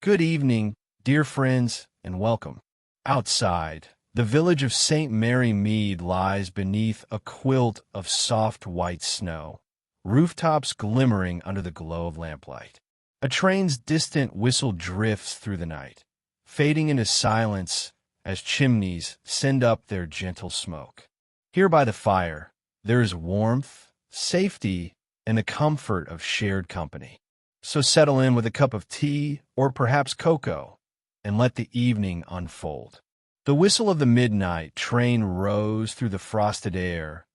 Good evening, dear friends, and welcome. Outside, the village of St. Mary Mead lies beneath a quilt of soft white snow, rooftops glimmering under the glow of lamplight. A train's distant whistle drifts through the night, fading into silence as chimneys send up their gentle smoke. Here by the fire, there is warmth, safety, and the comfort of shared company. So settle in with a cup of tea or perhaps cocoa and let the evening unfold. The whistle of the midnight train rose through the frosted air,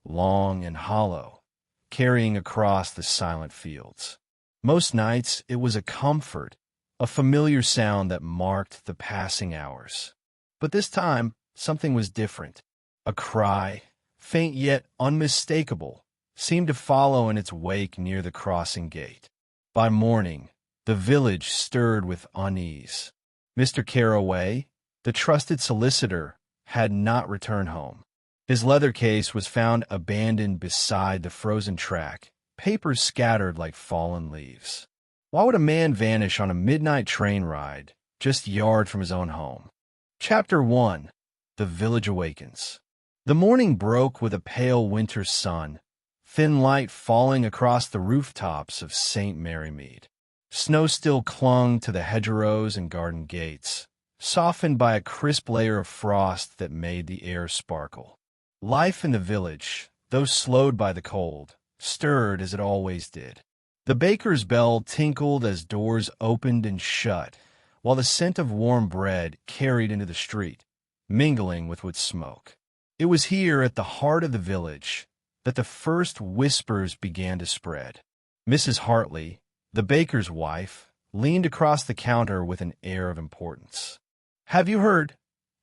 long and hollow, carrying across the silent fields. Most nights it was a comfort, a familiar sound that marked the passing hours. But this time something was different. A cry, faint yet unmistakable, seemed to follow in its wake near the crossing gate. By morning, the village stirred with unease. Mr. Carroway, the trusted solicitor, had not returned home. His leather case was found abandoned beside the frozen track, papers scattered like fallen leaves. Why would a man vanish on a midnight train ride, just a yard from his own home? Chapter 1. The Village Awakens. The morning broke with a pale winter sun, thin light falling across the rooftops of St. Mary Mead. Snow still clung to the hedgerows and garden gates, softened by a crisp layer of frost that made the air sparkle. Life in the village, though slowed by the cold, stirred as it always did. The baker's bell tinkled as doors opened and shut, while the scent of warm bread carried into the street, mingling with wood smoke. It was here at the heart of the village that the first whispers began to spread. Mrs. Hartley, the baker's wife, leaned across the counter with an air of importance. "Have you heard?"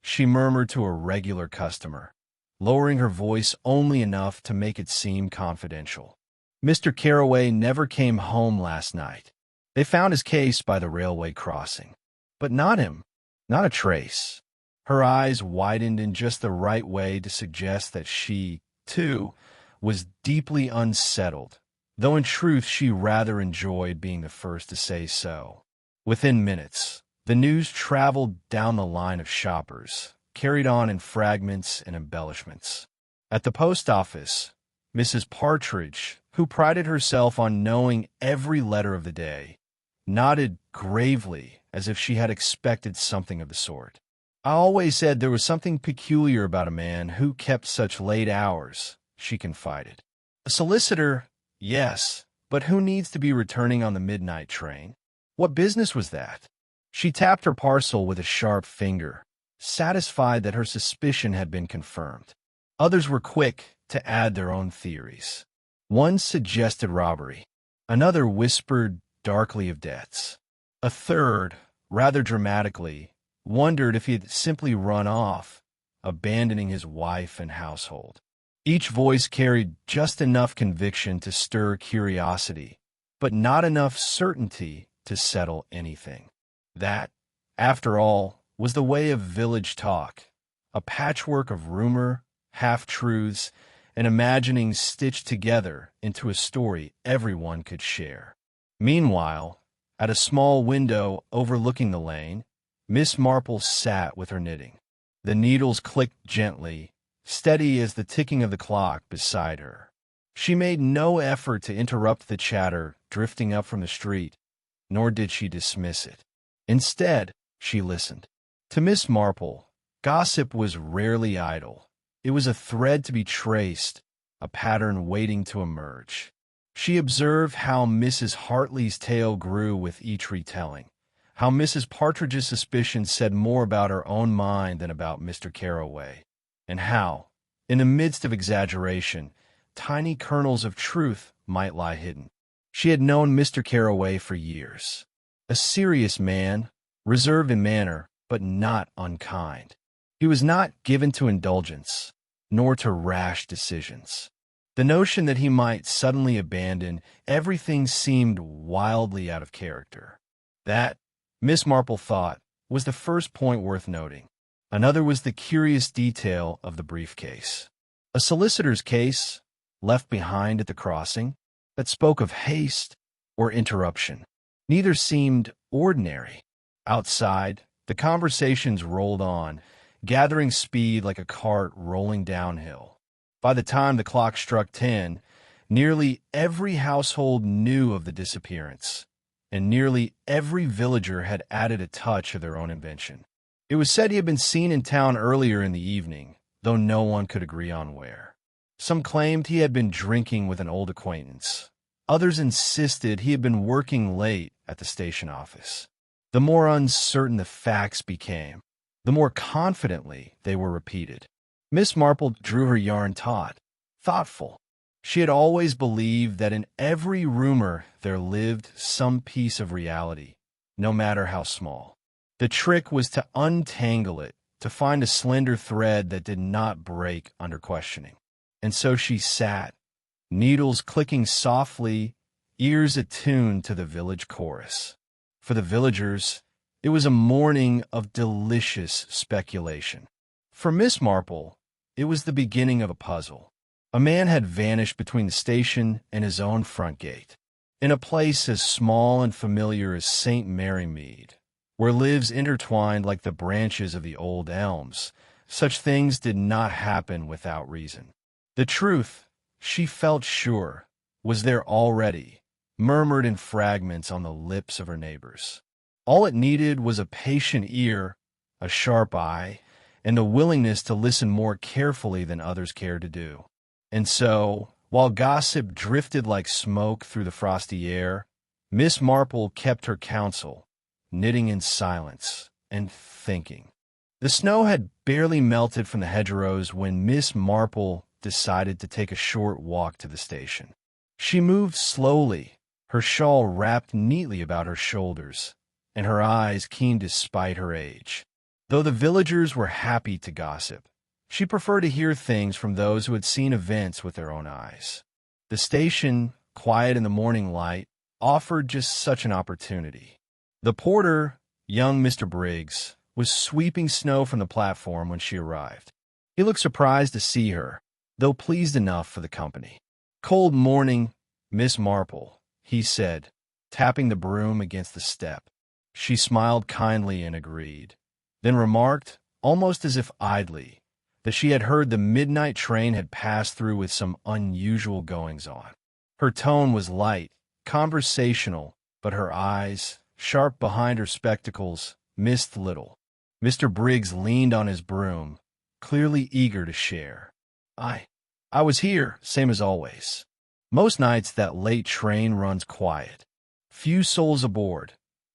she murmured to a regular customer, lowering her voice only enough to make it seem confidential. "Mr. Carroway never came home last night. They found his case by the railway crossing. But not him, not a trace." Her eyes widened in just the right way to suggest that she, too, was deeply unsettled, though in truth she rather enjoyed being the first to say so. Within minutes, the news traveled down the line of shoppers, carried on in fragments and embellishments. At the post office, Mrs. Partridge, who prided herself on knowing every letter of the day, nodded gravely as if she had expected something of the sort. "I always said there was something peculiar about a man who kept such late hours," she confided. "A solicitor, yes, but who needs to be returning on the midnight train? What business was that?" She tapped her parcel with a sharp finger, satisfied that her suspicion had been confirmed. Others were quick to add their own theories. One suggested robbery. Another whispered darkly of debts. A third, rather dramatically, wondered if he had simply run off, abandoning his wife and household. Each voice carried just enough conviction to stir curiosity, but not enough certainty to settle anything. That, after all, was the way of village talk, a patchwork of rumor, half-truths, and imaginings stitched together into a story everyone could share. Meanwhile, at a small window overlooking the lane, Miss Marple sat with her knitting. The needles clicked gently, steady as the ticking of the clock beside her. She made no effort to interrupt the chatter drifting up from the street, nor did she dismiss it. Instead, she listened. To Miss Marple, gossip was rarely idle. It was a thread to be traced, a pattern waiting to emerge. She observed how Mrs. Hartley's tale grew with each retelling, how Mrs. Partridge's suspicions said more about her own mind than about Mr. Carroway, and how, in the midst of exaggeration, tiny kernels of truth might lie hidden. She had known Mr. Carroway for years. A serious man, reserved in manner, but not unkind. He was not given to indulgence, nor to rash decisions. The notion that he might suddenly abandon everything seemed wildly out of character. That, Miss Marple thought, was the first point worth noting. Another was the curious detail of the briefcase. A solicitor's case, left behind at the crossing, that spoke of haste or interruption. Neither seemed ordinary. Outside, the conversations rolled on, gathering speed like a cart rolling downhill. By the time the clock struck 10, nearly every household knew of the disappearance, and nearly every villager had added a touch of their own invention. It was said he had been seen in town earlier in the evening, though no one could agree on where. Some claimed he had been drinking with an old acquaintance. Others insisted he had been working late at the station office. The more uncertain the facts became, the more confidently they were repeated. Miss Marple drew her yarn taut, thoughtful. She had always believed that in every rumor there lived some piece of reality, no matter how small. The trick was to untangle it, to find a slender thread that did not break under questioning. And so she sat, needles clicking softly, ears attuned to the village chorus. For the villagers, it was a morning of delicious speculation. For Miss Marple, it was the beginning of a puzzle. A man had vanished between the station and his own front gate, in a place as small and familiar as St. Mary Mead, where lives intertwined like the branches of the old elms. Such things did not happen without reason. The truth, she felt sure, was there already, murmured in fragments on the lips of her neighbors. All it needed was a patient ear, a sharp eye, and a willingness to listen more carefully than others cared to do. And so, while gossip drifted like smoke through the frosty air, Miss Marple kept her counsel, knitting in silence and thinking. The snow had barely melted from the hedgerows when Miss Marple decided to take a short walk to the station. She moved slowly, her shawl wrapped neatly about her shoulders, and her eyes keen despite her age. Though the villagers were happy to gossip, she preferred to hear things from those who had seen events with their own eyes. The station, quiet in the morning light, offered just such an opportunity. The porter, young Mr. Briggs, was sweeping snow from the platform when she arrived. He looked surprised to see her, though pleased enough for the company. "Cold morning, Miss Marple," he said, tapping the broom against the step. She smiled kindly and agreed, then remarked, almost as if idly, that she had heard the midnight train had passed through with some unusual goings-on. Her tone was light, conversational, but her eyes, sharp behind her spectacles, missed little. Mr. Briggs leaned on his broom, clearly eager to share. I was here, same as always. Most nights that late train runs quiet. Few souls aboard,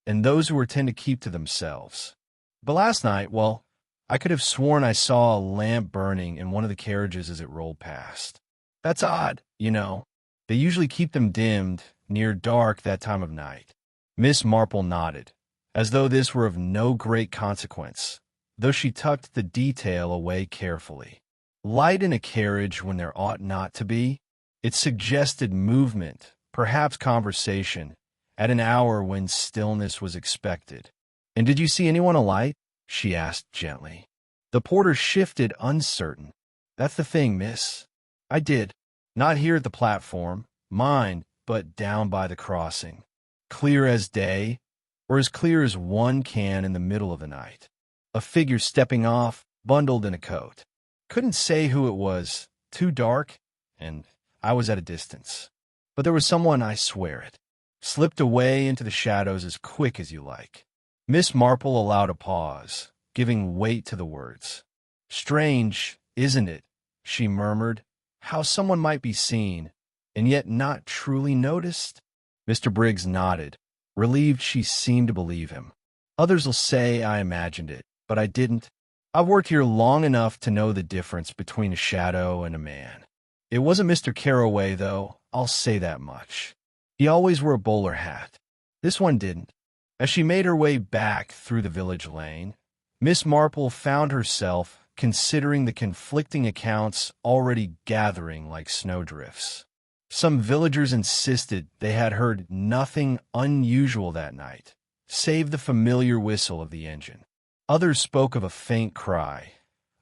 and those who tend to keep to themselves. But last night, well, I could have sworn I saw a lamp burning in one of the carriages as it rolled past. That's odd, you know. They usually keep them dimmed, near dark that time of night. Miss Marple nodded, as though this were of no great consequence, though she tucked the detail away carefully. Light in a carriage when there ought not to be? It suggested movement, perhaps conversation, at an hour when stillness was expected. "And did you see anyone alight?" she asked gently. The porter shifted, uncertain. "That's the thing, miss. I did. Not here at the platform, mind, but down by the crossing. Clear as day, or as clear as one can in the middle of the night. A figure stepping off, bundled in a coat. Couldn't say who it was, too dark, and I was at a distance. But there was someone, I swear it. Slipped away into the shadows as quick as you like." Miss Marple allowed a pause, giving weight to the words. "Strange, isn't it," she murmured, "how someone might be seen, and yet not truly noticed?" Mr. Briggs nodded, relieved she seemed to believe him. "Others'll say I imagined it, but I didn't. I've worked here long enough to know the difference between a shadow and a man. It wasn't Mr. Carroway, though, I'll say that much. He always wore a bowler hat. This one didn't." As she made her way back through the village lane, Miss Marple found herself considering the conflicting accounts already gathering like snowdrifts. Some villagers insisted they had heard nothing unusual that night, save the familiar whistle of the engine. Others spoke of a faint cry,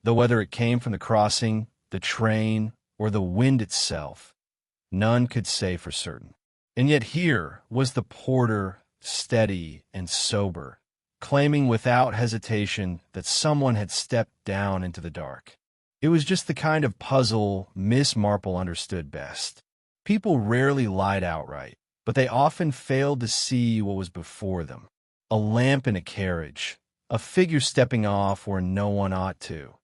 though whether it came from the crossing, the train, or the wind itself, none could say for certain. And yet here was the porter, steady and sober, claiming without hesitation that someone had stepped down into the dark. It was just the kind of puzzle Miss Marple understood best. People rarely lied outright, but they often failed to see what was before them. A lamp in a carriage, a figure stepping off where no one ought to.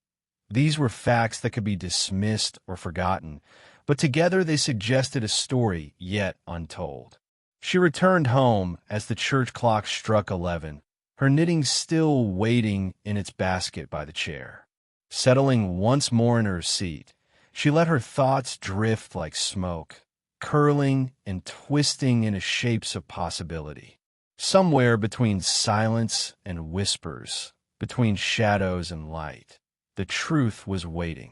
These were facts that could be dismissed or forgotten, but together they suggested a story yet untold. She returned home as the church clock struck 11, her knitting still waiting in its basket by the chair. Settling once more in her seat, she let her thoughts drift like smoke, curling and twisting into shapes of possibility. Somewhere between silence and whispers, between shadows and light, the truth was waiting.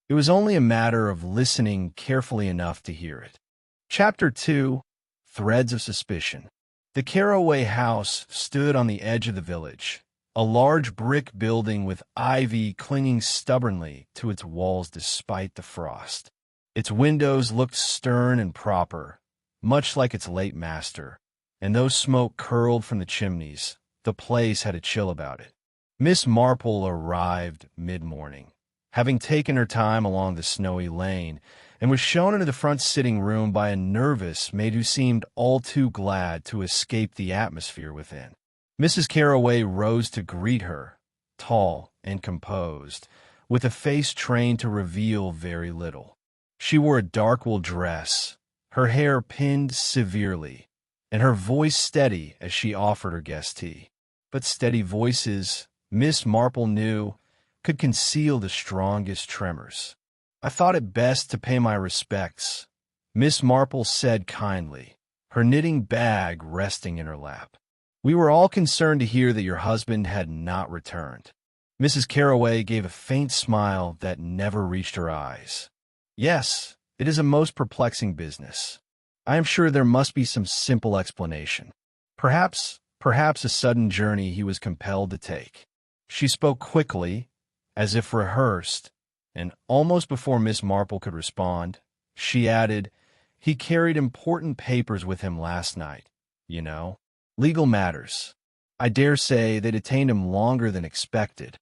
It was only a matter of listening carefully enough to hear it. Chapter 2: Threads of Suspicion. The Carroway house stood on the edge of the village, a large brick building with ivy clinging stubbornly to its walls despite the frost. Its windows looked stern and proper, much like its late master, and though smoke curled from the chimneys, the place had a chill about it. Miss Marple arrived mid-morning, having taken her time along the snowy lane, and was shown into the front sitting room by a nervous maid who seemed all too glad to escape the atmosphere within. Mrs. Carroway rose to greet her, tall and composed, with a face trained to reveal very little. She wore a dark wool dress, her hair pinned severely, and her voice steady as she offered her guest tea. But steady voices, Miss Marple knew, could conceal the strongest tremors. "I thought it best to pay my respects," Miss Marple said kindly, her knitting bag resting in her lap. "We were all concerned to hear that your husband had not returned." Mrs. Carroway gave a faint smile that never reached her eyes. "Yes, it is a most perplexing business. I am sure there must be some simple explanation. Perhaps a sudden journey he was compelled to take." She spoke quickly, as if rehearsed, and almost before Miss Marple could respond, she added, "He carried important papers with him last night, you know. Legal matters. I dare say they detained him longer than expected."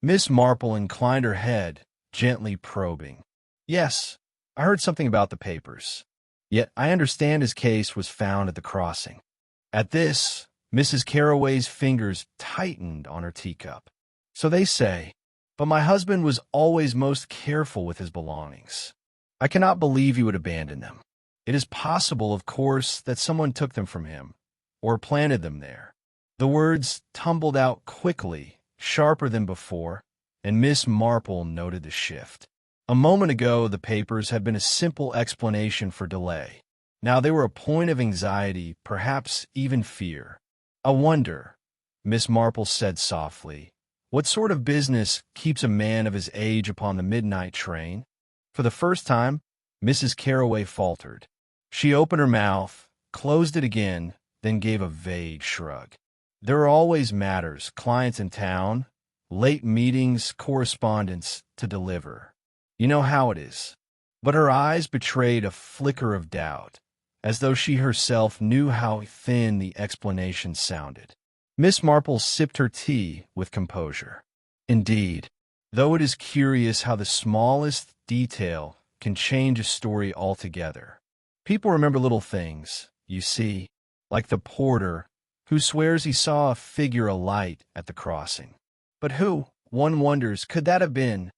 Miss Marple inclined her head, gently probing. "Yes, I heard something about the papers. Yet I understand his case was found at the crossing." At this, Mrs. Carroway's fingers tightened on her teacup. "So they say. But my husband was always most careful with his belongings. I cannot believe he would abandon them. It is possible, of course, that someone took them from him, or planted them there." The words tumbled out quickly, sharper than before, and Miss Marple noted the shift. A moment ago, the papers had been a simple explanation for delay. Now they were a point of anxiety, perhaps even fear. "I wonder," Miss Marple said softly, "what sort of business keeps a man of his age upon the midnight train?" For the first time, Mrs. Carroway faltered. She opened her mouth, closed it again, then gave a vague shrug. "There are always matters, clients in town, late meetings, correspondence to deliver. You know how it is." But her eyes betrayed a flicker of doubt, as though she herself knew how thin the explanation sounded. Miss Marple sipped her tea with composure. "Indeed, though it is curious how the smallest detail can change a story altogether. People remember little things, you see, like the porter who swears he saw a figure alight at the crossing. But who, one wonders, could that have been?"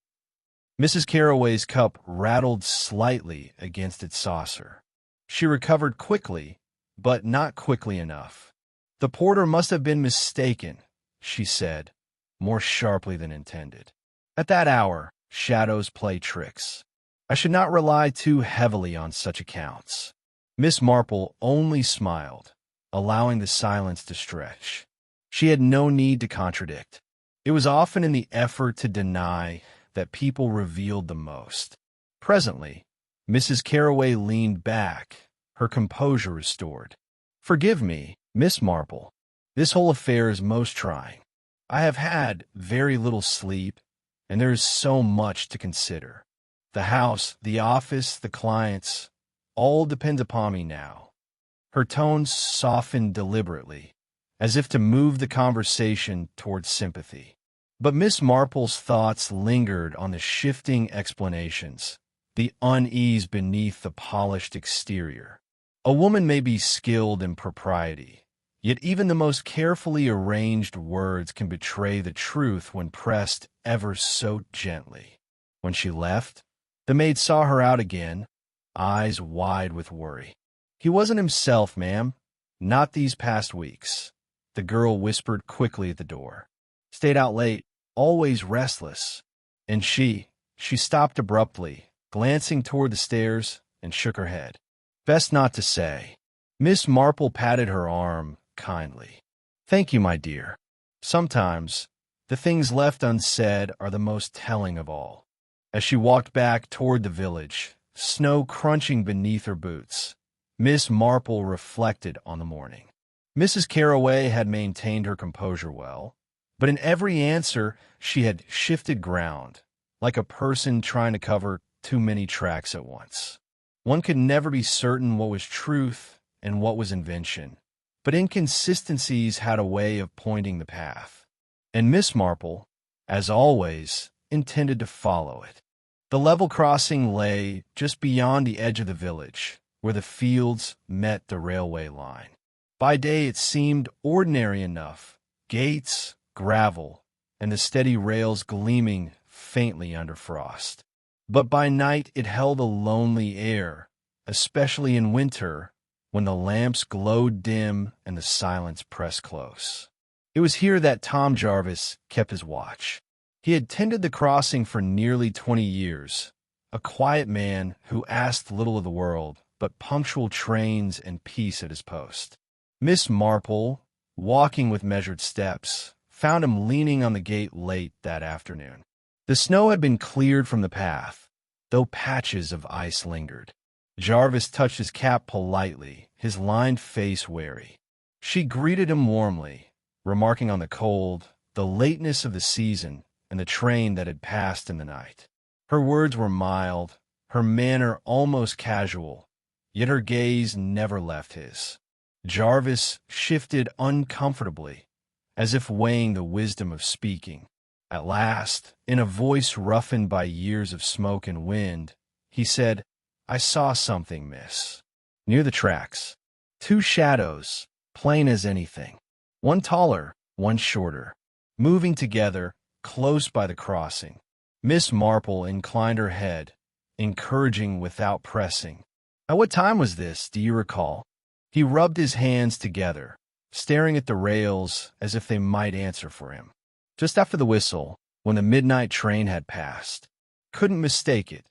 Mrs. Carroway's cup rattled slightly against its saucer. She recovered quickly, but not quickly enough. "The porter must have been mistaken," she said, more sharply than intended. "At that hour, shadows play tricks. I should not rely too heavily on such accounts." Miss Marple only smiled, allowing the silence to stretch. She had no need to contradict. It was often in the effort to deny that people revealed the most. Presently, Mrs. Carroway leaned back, her composure restored. "Forgive me, Miss Marple. This whole affair is most trying. I have had very little sleep, and there is so much to consider. The house, the office, the clients, all depend upon me now." Her tones softened deliberately, as if to move the conversation towards sympathy. But Miss Marple's thoughts lingered on the shifting explanations, the unease beneath the polished exterior. A woman may be skilled in propriety, yet even the most carefully arranged words can betray the truth when pressed ever so gently. When she left, the maid saw her out again, eyes wide with worry. "He wasn't himself, ma'am. Not these past weeks," the girl whispered quickly at the door. "Stayed out late, always restless." And she stopped abruptly, glancing toward the stairs, and shook her head. "Best not to say." Miss Marple patted her arm kindly. "Thank you, my dear. Sometimes the things left unsaid are the most telling of all." As she walked back toward the village, snow crunching beneath her boots, Miss Marple reflected on the morning. Mrs. Carroway had maintained her composure well, but in every answer she had shifted ground, like a person trying to cover too many tracks at once. One could never be certain what was truth and what was invention, but inconsistencies had a way of pointing the path. And Miss Marple, as always, intended to follow it. The level crossing lay just beyond the edge of the village, where the fields met the railway line. By day it seemed ordinary enough, gates, gravel, and the steady rails gleaming faintly under frost. But by night it held a lonely air, especially in winter, when the lamps glowed dim and the silence pressed close. It was here that Tom Jarvis kept his watch. He had tended the crossing for nearly 20 years, a quiet man who asked little of the world, but punctual trains and peace at his post. Miss Marple, walking with measured steps, found him leaning on the gate late that afternoon. The snow had been cleared from the path, though patches of ice lingered. Jarvis touched his cap politely, his lined face wary. She greeted him warmly, remarking on the cold, the lateness of the season, and the train that had passed in the night. Her words were mild, her manner almost casual, yet her gaze never left his. Jarvis shifted uncomfortably, as if weighing the wisdom of speaking. At last, in a voice roughened by years of smoke and wind, he said, "I saw something, miss. Near the tracks. 2 shadows, plain as anything. One taller, one shorter, moving together, close by the crossing." Miss Marple inclined her head, encouraging without pressing. "At what time was this, do you recall?" He rubbed his hands together, staring at the rails as if they might answer for him. "Just after the whistle, when the midnight train had passed. Couldn't mistake it.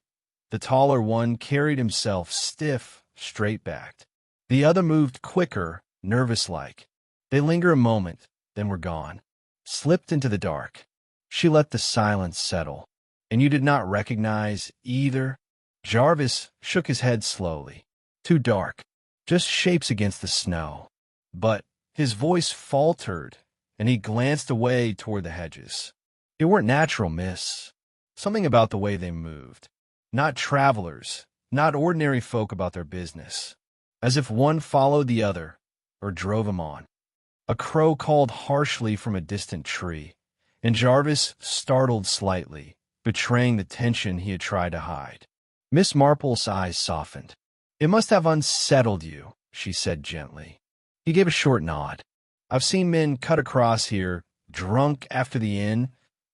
The taller one carried himself stiff, straight-backed. The other moved quicker, nervous-like. They lingered a moment, then were gone. Slipped into the dark." She let the silence settle. "And you did not recognize either?" Jarvis shook his head slowly. "Too dark. Just shapes against the snow." But his voice faltered, and he glanced away toward the hedges. "They weren't natural, miss. Something about the way they moved. Not travelers, not ordinary folk about their business. As if one followed the other, or drove him on." A crow called harshly from a distant tree, and Jarvis startled slightly, betraying the tension he had tried to hide. Miss Marple's eyes softened. "It must have unsettled you," she said gently. He gave a short nod. "I've seen men cut across here, drunk after the inn,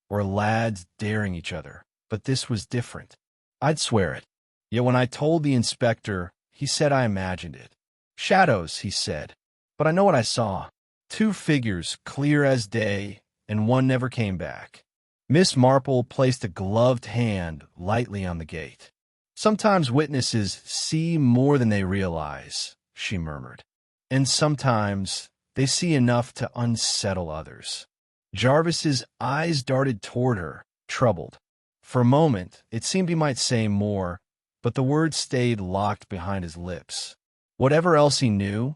or lads daring each other, but this was different. I'd swear it. Yet when I told the inspector, he said I imagined it. 'Shadows,' he said, but I know what I saw. 2 figures, clear as day, and one never came back." Miss Marple placed a gloved hand lightly on the gate. "Sometimes witnesses see more than they realize," she murmured. "And sometimes they see enough to unsettle others." Jarvis's eyes darted toward her, troubled. For a moment, it seemed he might say more, but the words stayed locked behind his lips. Whatever else he knew,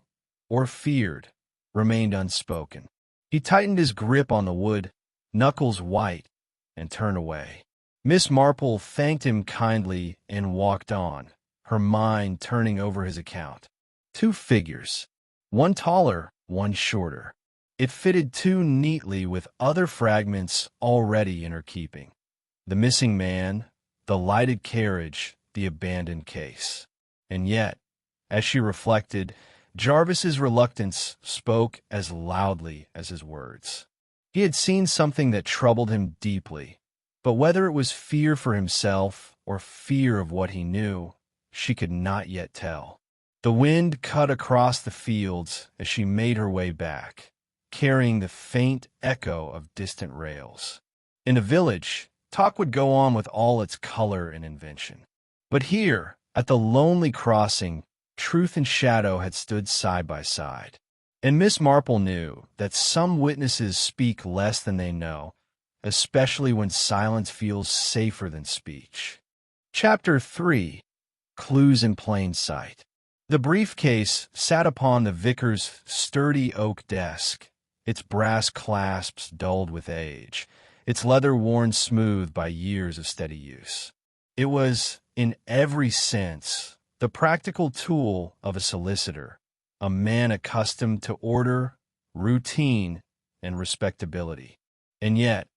or feared, remained unspoken. He tightened his grip on the wood, knuckles white, and turned away. Miss Marple thanked him kindly and walked on, her mind turning over his account. 2 figures, one taller, one shorter. It fitted too neatly with other fragments already in her keeping. The missing man, the lighted carriage, the abandoned case. And yet, as she reflected, Jarvis's reluctance spoke as loudly as his words. He had seen something that troubled him deeply, but whether it was fear for himself or fear of what he knew, she could not yet tell. The wind cut across the fields as she made her way back, carrying the faint echo of distant rails. In the village, talk would go on with all its color and invention. But here, at the lonely crossing, truth and shadow had stood side by side. And Miss Marple knew that some witnesses speak less than they know, especially when silence feels safer than speech. Chapter 3. Clues in Plain Sight. The briefcase sat upon the vicar's sturdy oak desk, its brass clasps dulled with age, its leather worn smooth by years of steady use. It was, in every sense, the practical tool of a solicitor, a man accustomed to order, routine, and respectability. And yet,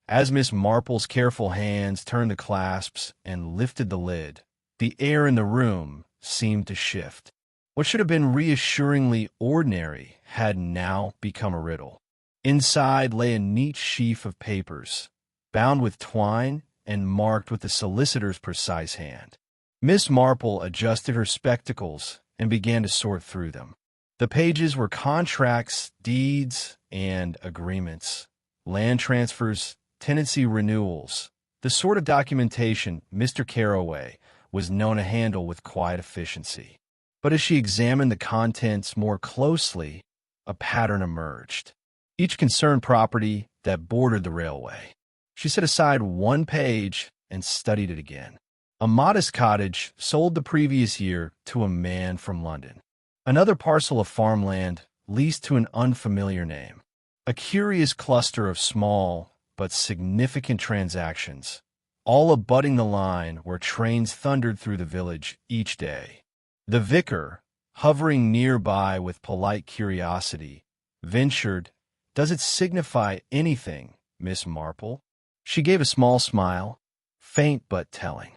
as Miss Marple's careful hands turned the clasps and lifted the lid, the air in the room seemed to shift. What should have been reassuringly ordinary had now become a riddle. Inside lay a neat sheaf of papers, bound with twine and marked with the solicitor's precise hand. Miss Marple adjusted her spectacles and began to sort through them. The pages were contracts, deeds, and agreements, land transfers, tenancy renewals, the sort of documentation Mr. Carroway was known to handle with quiet efficiency. But as she examined the contents more closely, a pattern emerged. Each concerned property that bordered the railway. She set aside one page and studied it again. A modest cottage sold the previous year to a man from London. Another parcel of farmland leased to an unfamiliar name. A curious cluster of small but significant transactions, all abutting the line where trains thundered through the village each day. The vicar, hovering nearby with polite curiosity, ventured, "Does it signify anything, Miss Marple?" She gave a small smile, faint but telling.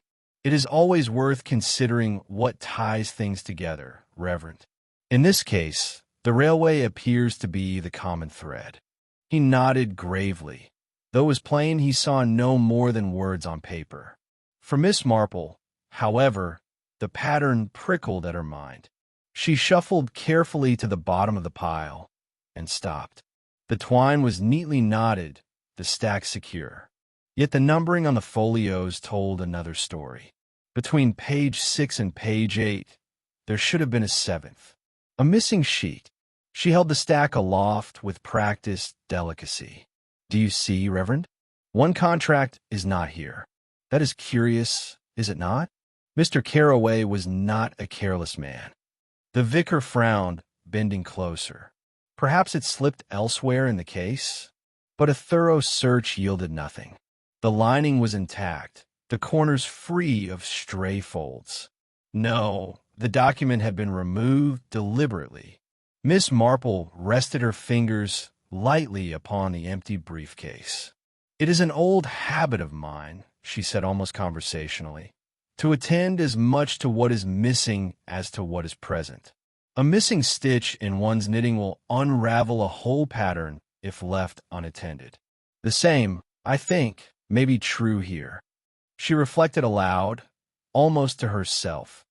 "It is always worth considering what ties things together, Reverend. In this case, the railway appears to be the common thread." He nodded gravely, though it was plain he saw no more than words on paper. For Miss Marple, however, the pattern prickled at her mind. She shuffled carefully to the bottom of the pile and stopped. The twine was neatly knotted, the stack secure. Yet the numbering on the folios told another story. Between page 6 and page 8, there should have been a seventh. A missing sheet. She held the stack aloft with practiced delicacy. "Do you see, Reverend? One contract is not here. That is curious, is it not?" Mr. Carroway was not a careless man. The vicar frowned, bending closer. Perhaps it slipped elsewhere in the case, but a thorough search yielded nothing. The lining was intact, the corners free of stray folds. No, the document had been removed deliberately. Miss Marple rested her fingers lightly upon the empty briefcase. "It is an old habit of mine," she said almost conversationally, "to attend as much to what is missing as to what is present. A missing stitch in one's knitting will unravel a whole pattern if left unattended. The same, I think, may be true here." She reflected aloud, almost to herself.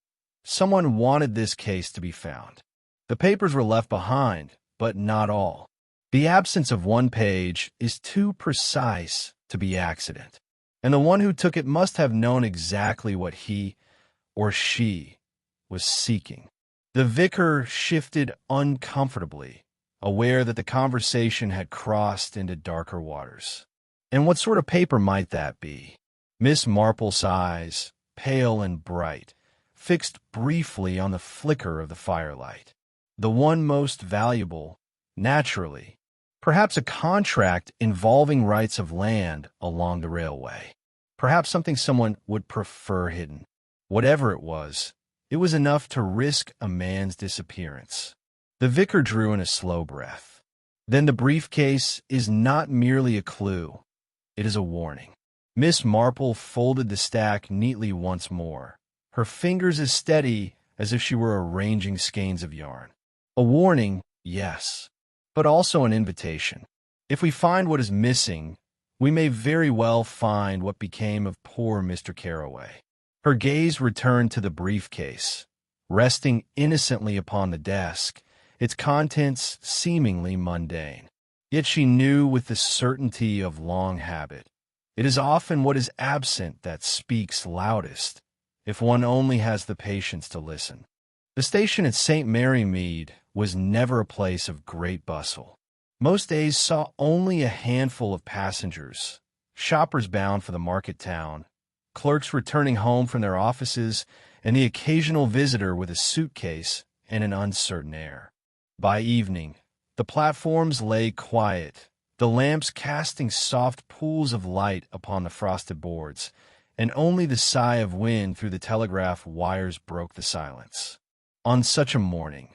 Someone wanted this case to be found. The papers were left behind, but not all. The absence of one page is too precise to be accident, and the one who took it must have known exactly what he or she was seeking. The vicar shifted uncomfortably, aware that the conversation had crossed into darker waters. And what sort of paper might that be? Miss Marple's eyes, pale and bright, fixed briefly on the flicker of the firelight. The one most valuable, naturally. Perhaps a contract involving rights of land along the railway. Perhaps something someone would prefer hidden. Whatever it was enough to risk a man's disappearance. The vicar drew in a slow breath. then the briefcase is not merely a clue, it is a warning. Miss Marple folded the stack neatly once more, her fingers as steady as if she were arranging skeins of yarn. A warning, yes, but also an invitation. If we find what is missing, we may very well find what became of poor Mr. Carroway. Her gaze returned to the briefcase, resting innocently upon the desk, its contents seemingly mundane. Yet she knew with the certainty of long habit, it is often what is absent that speaks loudest, if one only has the patience to listen. The station at St. Mary Mead was never a place of great bustle. Most days saw only a handful of passengers, shoppers bound for the market town, clerks returning home from their offices, and the occasional visitor with a suitcase and an uncertain air. By evening, the platforms lay quiet, the lamps casting soft pools of light upon the frosted boards, and only the sigh of wind through the telegraph wires broke the silence. On such a morning,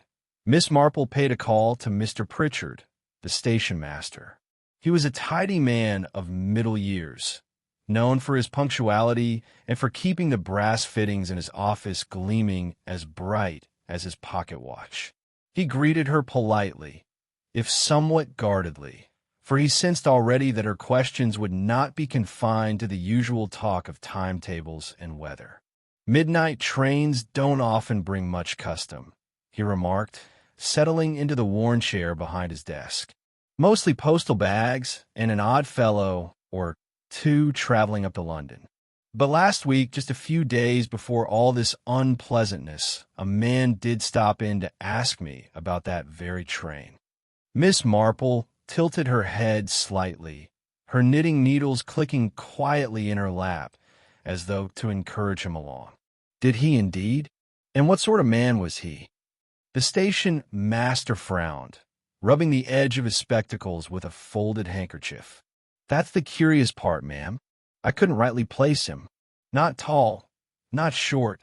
Miss Marple paid a call to Mr. Pritchard, the station master. He was a tidy man of middle years, known for his punctuality and for keeping the brass fittings in his office gleaming as bright as his pocket watch. He greeted her politely, if somewhat guardedly, for he sensed already that her questions would not be confined to the usual talk of timetables and weather. "Midnight trains don't often bring much custom," he remarked, settling into the worn chair behind his desk. "Mostly postal bags and an odd fellow or two traveling up to London. But last week, just a few days before all this unpleasantness, a man did stop in to ask me about that very train." Miss Marple tilted her head slightly, her knitting needles clicking quietly in her lap, as though to encourage him along. "Did he indeed? And what sort of man was he?" The station master frowned, rubbing the edge of his spectacles with a folded handkerchief. "That's the curious part, ma'am. I couldn't rightly place him. Not tall, not short,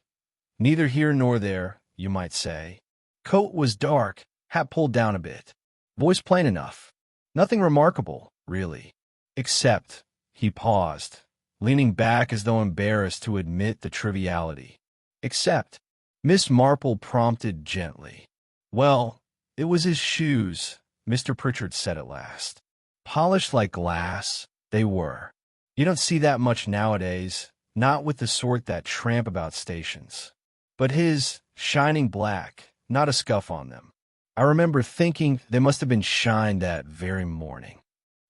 neither here nor there, you might say. Coat was dark, hat pulled down a bit. Voice plain enough. Nothing remarkable, really. Except," he paused, leaning back as though embarrassed to admit the triviality. "Except," Miss Marple prompted gently. "Well, it was his shoes," Mr. Pritchard said at last. "Polished like glass, they were. You don't see that much nowadays, not with the sort that tramp about stations. But his, shining black, not a scuff on them. I remember thinking they must have been shined that very morning."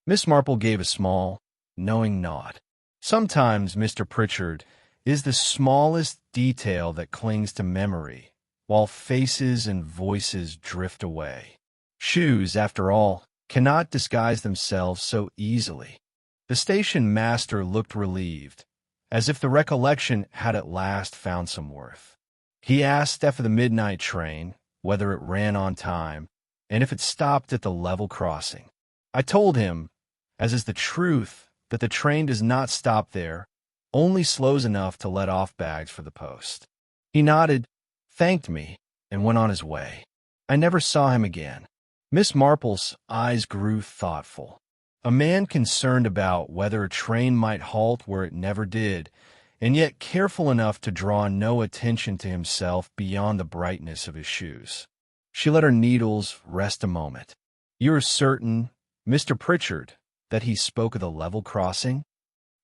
Miss Marple gave a small, knowing nod. Sometimes, Mr. Pritchard, is the smallest detail that clings to memory, while faces and voices drift away. Shoes, after all, cannot disguise themselves so easily. The station master looked relieved, as if the recollection had at last found some worth. He asked after the midnight train, whether it ran on time, and if it stopped at the level crossing. I told him, as is the truth, that the train does not stop there, only slows enough to let off bags for the post. He nodded, thanked me, and went on his way. I never saw him again. Miss Marple's eyes grew thoughtful. A man concerned about whether a train might halt where it never did, and yet careful enough to draw no attention to himself beyond the brightness of his shoes. She let her needles rest a moment. "You're certain, Mr. Pritchard, that he spoke of the level crossing?"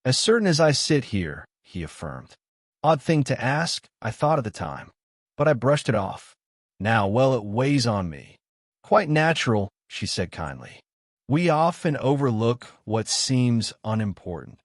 "As certain as I sit here," he affirmed. "Odd thing to ask, I thought at the time, but I brushed it off. Now, well, it weighs on me." "Quite natural," she said kindly. "We often overlook what seems unimportant,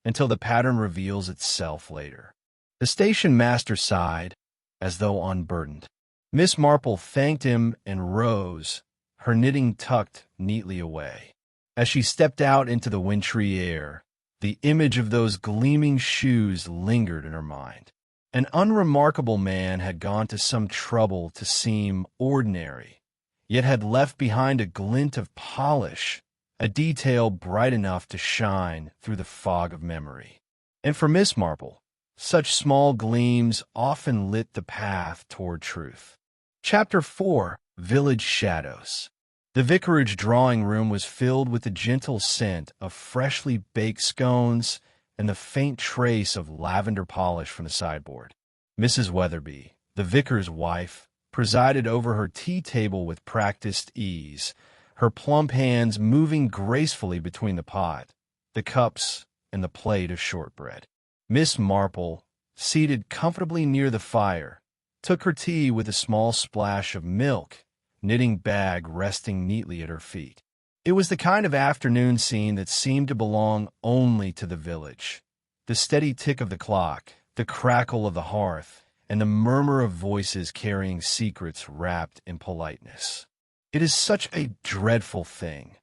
until the pattern reveals itself later." The station master sighed, as though unburdened. Miss Marple thanked him and rose, her knitting tucked neatly away. As she stepped out into the wintry air, the image of those gleaming shoes lingered in her mind. An unremarkable man had gone to some trouble to seem ordinary, yet had left behind a glint of polish, a detail bright enough to shine through the fog of memory. And for Miss Marple, such small gleams often lit the path toward truth. Chapter 4. Village Shadows. The vicarage drawing-room was filled with the gentle scent of freshly baked scones and the faint trace of lavender polish from the sideboard. Mrs. Weatherby, the vicar's wife, presided over her tea table with practiced ease, her plump hands moving gracefully between the pot, the cups, and the plate of shortbread. Miss Marple, seated comfortably near the fire, took her tea with a small splash of milk, knitting bag resting neatly at her feet. It was the kind of afternoon scene that seemed to belong only to the village. The steady tick of the clock, the crackle of the hearth, and the murmur of voices carrying secrets wrapped in politeness. "It is such a dreadful thing,"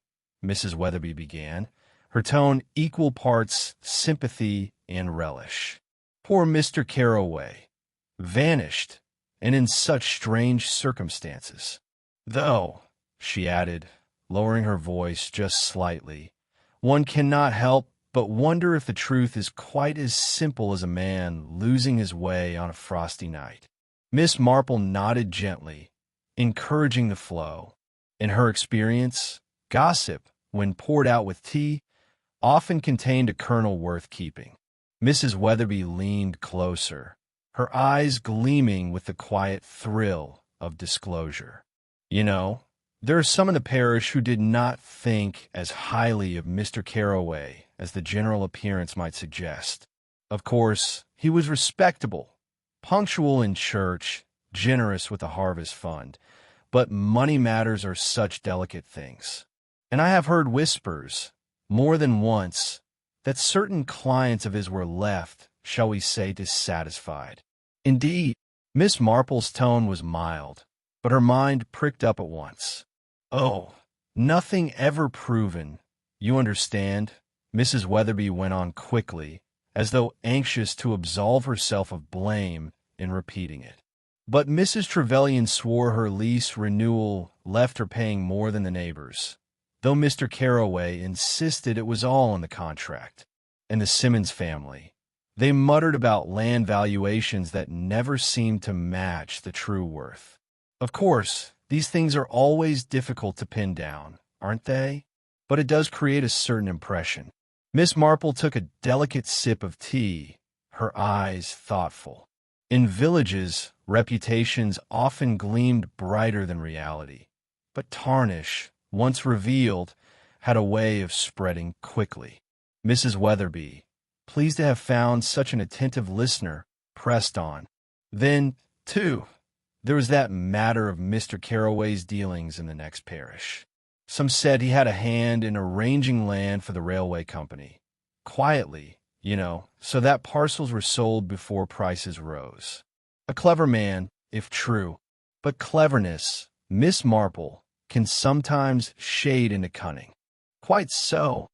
Mrs. Weatherby began, her tone equal parts sympathy and relish. "Poor Mr. Carroway. Vanished, and in such strange circumstances. Though," she added, lowering her voice just slightly, "one cannot help but wonder if the truth is quite as simple as a man losing his way on a frosty night." Miss Marple nodded gently, encouraging the flow. In her experience, gossip, when poured out with tea, often contained a kernel worth keeping. Mrs. Weatherby leaned closer, her eyes gleaming with the quiet thrill of disclosure. "You know, there are some in the parish who did not think as highly of Mr. Carroway as the general appearance might suggest. Of course, he was respectable, punctual in church, generous with the harvest fund, but money matters are such delicate things. And I have heard whispers, more than once, that certain clients of his were left, shall we say, dissatisfied." Indeed, Miss Marple's tone was mild, but her mind pricked up at once. "Oh, nothing ever proven, you understand," Mrs. Weatherby went on quickly, as though anxious to absolve herself of blame in repeating it. "But Mrs. Trevelyan swore her lease renewal left her paying more than the neighbors, though Mr. Carroway insisted it was all in the contract. And the Simmons family, they muttered about land valuations that never seemed to match the true worth. Of course, these things are always difficult to pin down, aren't they? But it does create a certain impression." Miss Marple took a delicate sip of tea, her eyes thoughtful. In villages, reputations often gleamed brighter than reality, but tarnish, once revealed, had a way of spreading quickly. Mrs. Weatherby, pleased to have found such an attentive listener, pressed on. "Then, too, there was that matter of Mr. Carroway's dealings in the next parish. Some said he had a hand in arranging land for the railway company. Quietly, you know, so that parcels were sold before prices rose. A clever man, if true. But cleverness, Miss Marple, can sometimes shade into cunning." "Quite so,"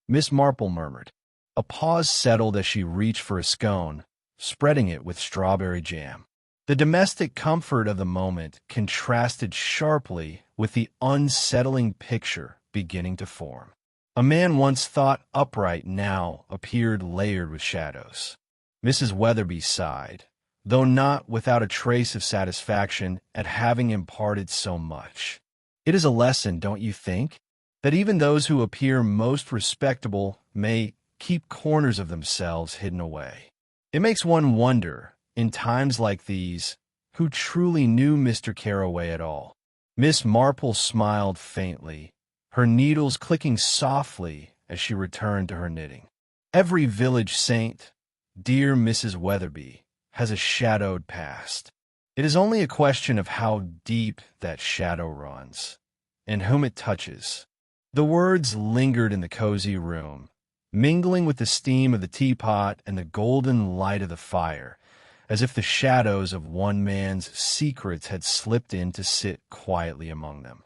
Miss Marple murmured. A pause settled as she reached for a scone, spreading it with strawberry jam. The domestic comfort of the moment contrasted sharply with the unsettling picture beginning to form. A man once thought upright now appeared layered with shadows. Mrs. Weatherby sighed, though not without a trace of satisfaction at having imparted so much. "It is a lesson, don't you think, that even those who appear most respectable may keep corners of themselves hidden away? It makes one wonder, in times like these, who truly knew Mr. Carroway at all." Miss Marple smiled faintly, her needles clicking softly as she returned to her knitting. "Every village saint, dear Mrs. Weatherby, has a shadowed past. It is only a question of how deep that shadow runs, and whom it touches." The words lingered in the cozy room, mingling with the steam of the teapot and the golden light of the fire, as if the shadows of one man's secrets had slipped in to sit quietly among them.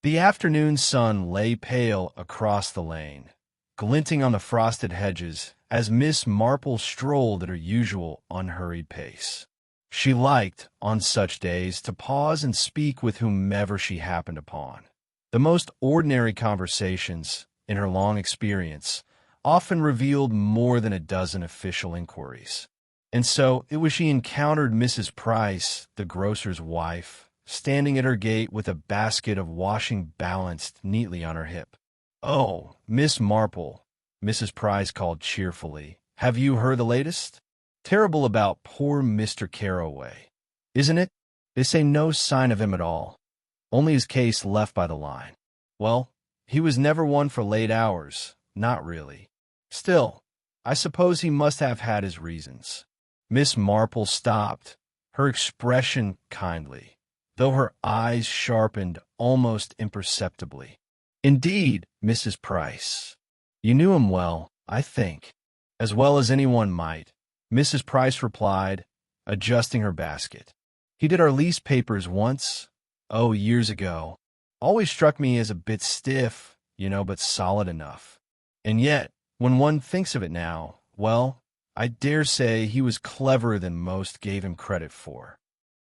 The afternoon sun lay pale across the lane, glinting on the frosted hedges as Miss Marple strolled at her usual unhurried pace. She liked, on such days, to pause and speak with whomever she happened upon. The most ordinary conversations, in her long experience, often revealed more than a dozen official inquiries. And so it was she encountered Mrs. Price, the grocer's wife, standing at her gate with a basket of washing balanced neatly on her hip. "Oh, Miss Marple," Mrs. Price called cheerfully. "Have you heard the latest? Terrible about poor Mr. Carroway, isn't it? They say no sign of him at all. Only his case left by the line. Well, he was never one for late hours, not really. Still, I suppose he must have had his reasons." Miss Marple stopped, her expression kindly, though her eyes sharpened almost imperceptibly. "Indeed, Mrs. Price. You knew him well, I think." "As well as anyone might," Mrs. Price replied, adjusting her basket. "He did our lease papers once, oh, years ago. Always struck me as a bit stiff, but solid enough. And yet, when one thinks of it now, well, I dare say he was cleverer than most gave him credit for."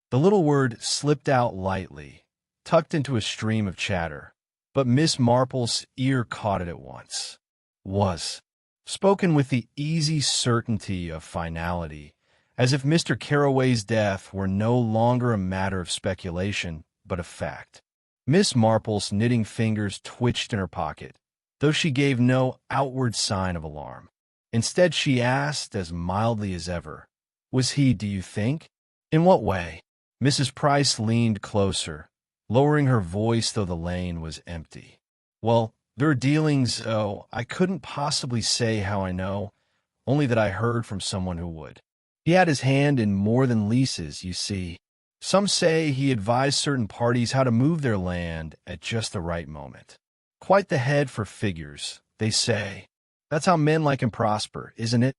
The little word slipped out lightly, tucked into a stream of chatter, but Miss Marple's ear caught it at once. "Was," spoken with the easy certainty of finality, as if Mr. Carroway's death were no longer a matter of speculation, but of fact. Miss Marple's knitting fingers twitched in her pocket, though she gave no outward sign of alarm. Instead, she asked, as mildly as ever, "Was he, do you think?" "In what way?" Mrs. Price leaned closer, lowering her voice though the lane was empty. "Well, there are dealings, I couldn't possibly say how I know, only that I heard from someone who would. He had his hand in more than leases, you see. Some say he advised certain parties how to move their land at just the right moment. Quite the head for figures, they say. That's how men like him prosper, isn't it?"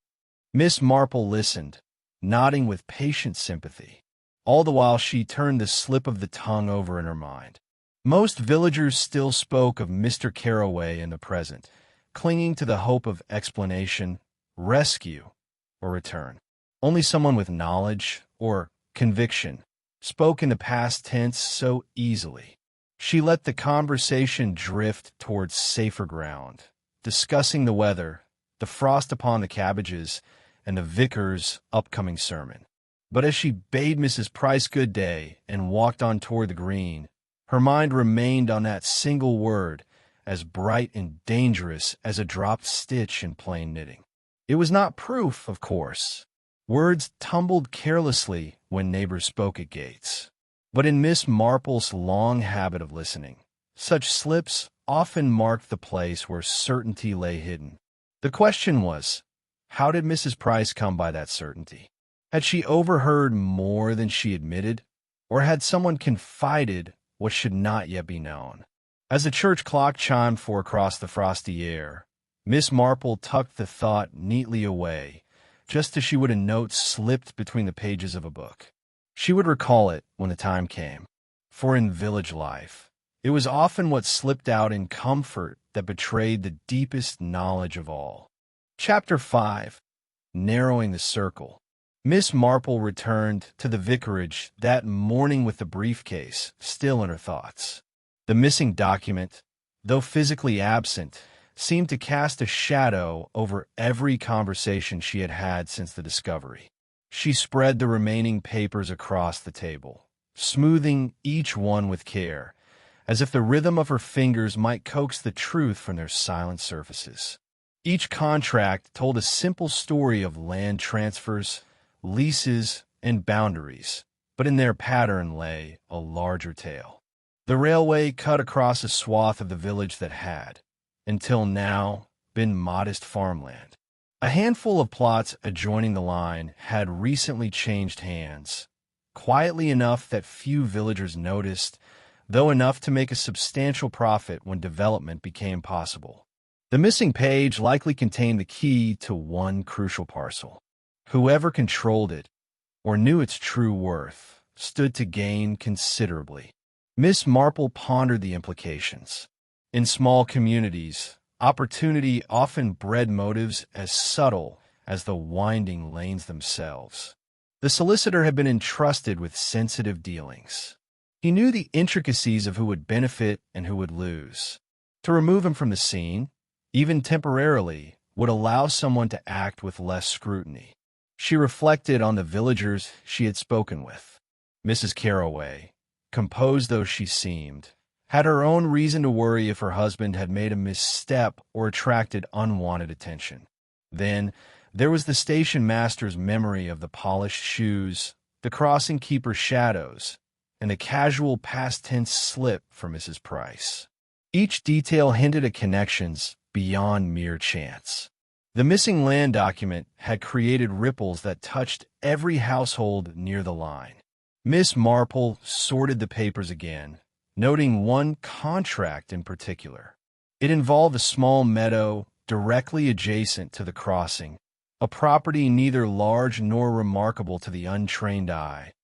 Miss Marple listened, nodding with patient sympathy. All the while she turned the slip of the tongue over in her mind. Most villagers still spoke of Mr. Carroway in the present, clinging to the hope of explanation, rescue, or return. Only someone with knowledge, or conviction, spoke in the past tense so easily. She let the conversation drift towards safer ground, discussing the weather, the frost upon the cabbages, and the vicar's upcoming sermon. But as she bade Mrs. Price good day and walked on toward the green, her mind remained on that single word, as bright and dangerous as a dropped stitch in plain knitting. It was not proof, of course. Words tumbled carelessly when neighbors spoke at gates. But in Miss Marple's long habit of listening, such slips often marked the place where certainty lay hidden. The question was, how did Mrs. Price come by that certainty? Had she overheard more than she admitted, or had someone confided what should not yet be known? As the church clock chimed 4 across the frosty air, Miss Marple tucked the thought neatly away, just as she would a note slipped between the pages of a book. She would recall it when the time came, for in village life, it was often what slipped out in comfort that betrayed the deepest knowledge of all. Chapter 5. Narrowing the Circle. Miss Marple returned to the vicarage that morning with the briefcase still in her thoughts. The missing document, though physically absent, seemed to cast a shadow over every conversation she had had since the discovery. She spread the remaining papers across the table, smoothing each one with care, as if the rhythm of her fingers might coax the truth from their silent surfaces. Each contract told a simple story of land transfers, leases, and boundaries, but in their pattern lay a larger tale. The railway cut across a swath of the village that had, until now, been modest farmland. A handful of plots adjoining the line had recently changed hands, quietly enough that few villagers noticed, though enough to make a substantial profit when development became possible. The missing page likely contained the key to one crucial parcel. Whoever controlled it, or knew its true worth, stood to gain considerably. Miss Marple pondered the implications. In small communities, opportunity often bred motives as subtle as the winding lanes themselves. The solicitor had been entrusted with sensitive dealings. He knew the intricacies of who would benefit and who would lose. To remove him from the scene, even temporarily, would allow someone to act with less scrutiny. She reflected on the villagers she had spoken with. Mrs. Carroway, composed though she seemed, had her own reason to worry if her husband had made a misstep or attracted unwanted attention. Then there was the station master's memory of the polished shoes, the crossing keeper's shadows, and the casual past tense slip for Mrs. Price. Each detail hinted at connections beyond mere chance. The missing land document had created ripples that touched every household near the line. Miss Marple sorted the papers again, noting one contract in particular. It involved a small meadow directly adjacent to the crossing, a property neither large nor remarkable to the untrained eye,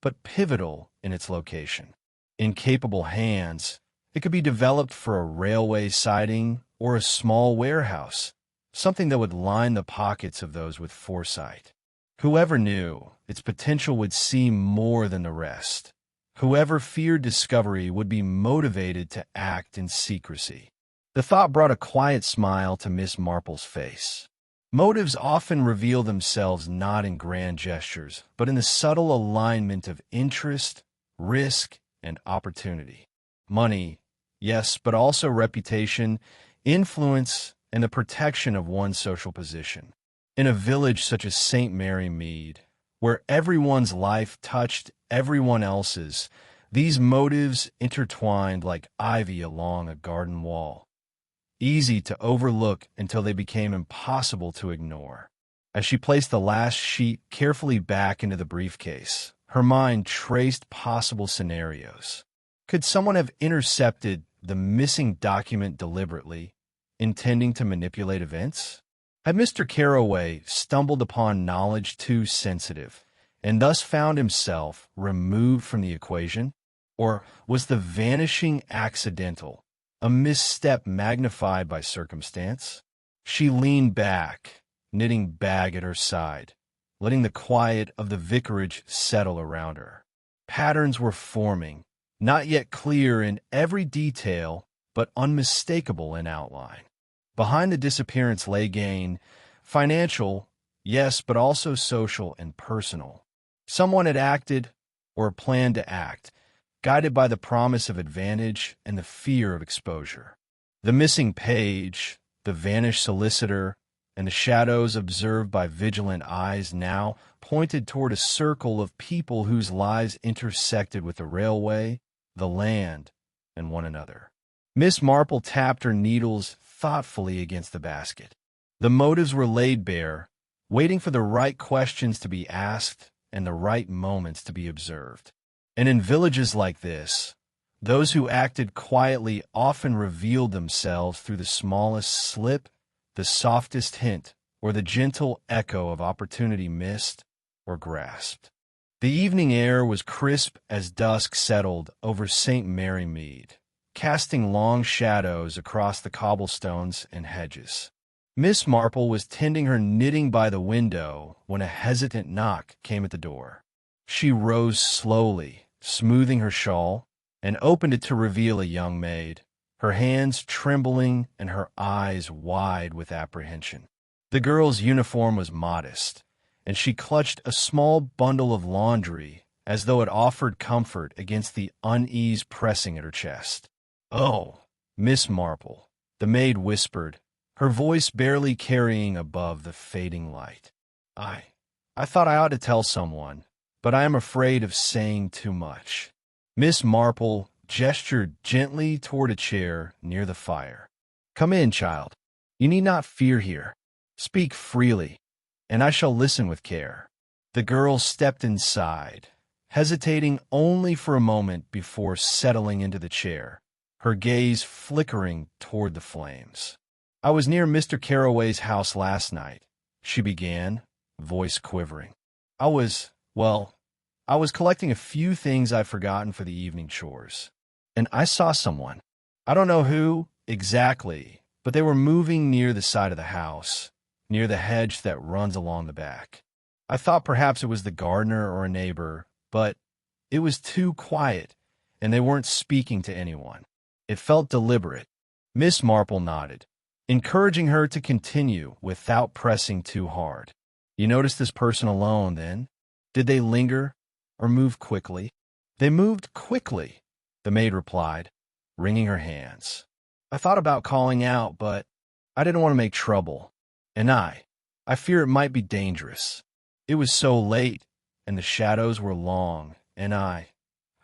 but pivotal in its location. In capable hands, it could be developed for a railway siding or a small warehouse, something that would line the pockets of those with foresight. Whoever knew, its potential would see more than the rest. Whoever feared discovery would be motivated to act in secrecy. The thought brought a quiet smile to Miss Marple's face. Motives often reveal themselves not in grand gestures, but in the subtle alignment of interest, risk, and opportunity. Money, yes, but also reputation, influence, and the protection of one's social position. In a village such as St. Mary Mead, where everyone's life touched everyone else's, these motives intertwined like ivy along a garden wall, easy to overlook until they became impossible to ignore. As she placed the last sheet carefully back into the briefcase, her mind traced possible scenarios. Could someone have intercepted the missing document deliberately, intending to manipulate events? Had Mr. Carroway stumbled upon knowledge too sensitive, and thus found himself removed from the equation? Or was the vanishing accidental, a misstep magnified by circumstance? She leaned back, knitting bag at her side, letting the quiet of the vicarage settle around her. Patterns were forming, not yet clear in every detail, but unmistakable in outline. Behind the disappearance lay gain, financial, yes, but also social and personal. Someone had acted, or planned to act, guided by the promise of advantage and the fear of exposure. The missing page, the vanished solicitor, and the shadows observed by vigilant eyes now pointed toward a circle of people whose lives intersected with the railway, the land, and one another. Miss Marple tapped her needles thoughtfully against the basket. The motives were laid bare, waiting for the right questions to be asked and the right moments to be observed. And in villages like this, those who acted quietly often revealed themselves through the smallest slip, the softest hint, or the gentle echo of opportunity missed or grasped. The evening air was crisp as dusk settled over St. Mary Mead, casting long shadows across the cobblestones and hedges. Miss Marple was tending her knitting by the window when a hesitant knock came at the door. She rose slowly, smoothing her shawl, and opened it to reveal a young maid, her hands trembling and her eyes wide with apprehension. The girl's uniform was modest, and she clutched a small bundle of laundry as though it offered comfort against the unease pressing at her chest. "Oh, Miss Marple," the maid whispered, her voice barely carrying above the fading light. I thought I ought to tell someone, but I am afraid of saying too much." Miss Marple gestured gently toward a chair near the fire. "Come in, child. You need not fear here. Speak freely, and I shall listen with care." The girl stepped inside, hesitating only for a moment before settling into the chair, her gaze flickering toward the flames. "I was near Mr. Carroway's house last night," she began, voice quivering. I was collecting a few things I'd forgotten for the evening chores, and I saw someone. I don't know who exactly, but they were moving near the side of the house, near the hedge that runs along the back. I thought perhaps it was the gardener or a neighbor, but it was too quiet, and they weren't speaking to anyone. It felt deliberate. Miss Marple nodded, encouraging her to continue without pressing too hard. "You noticed this person alone, then? Did they linger or move quickly?" They moved quickly, the maid replied, wringing her hands. I thought about calling out, but I didn't want to make trouble. And I fear it might be dangerous. It was so late, and the shadows were long, and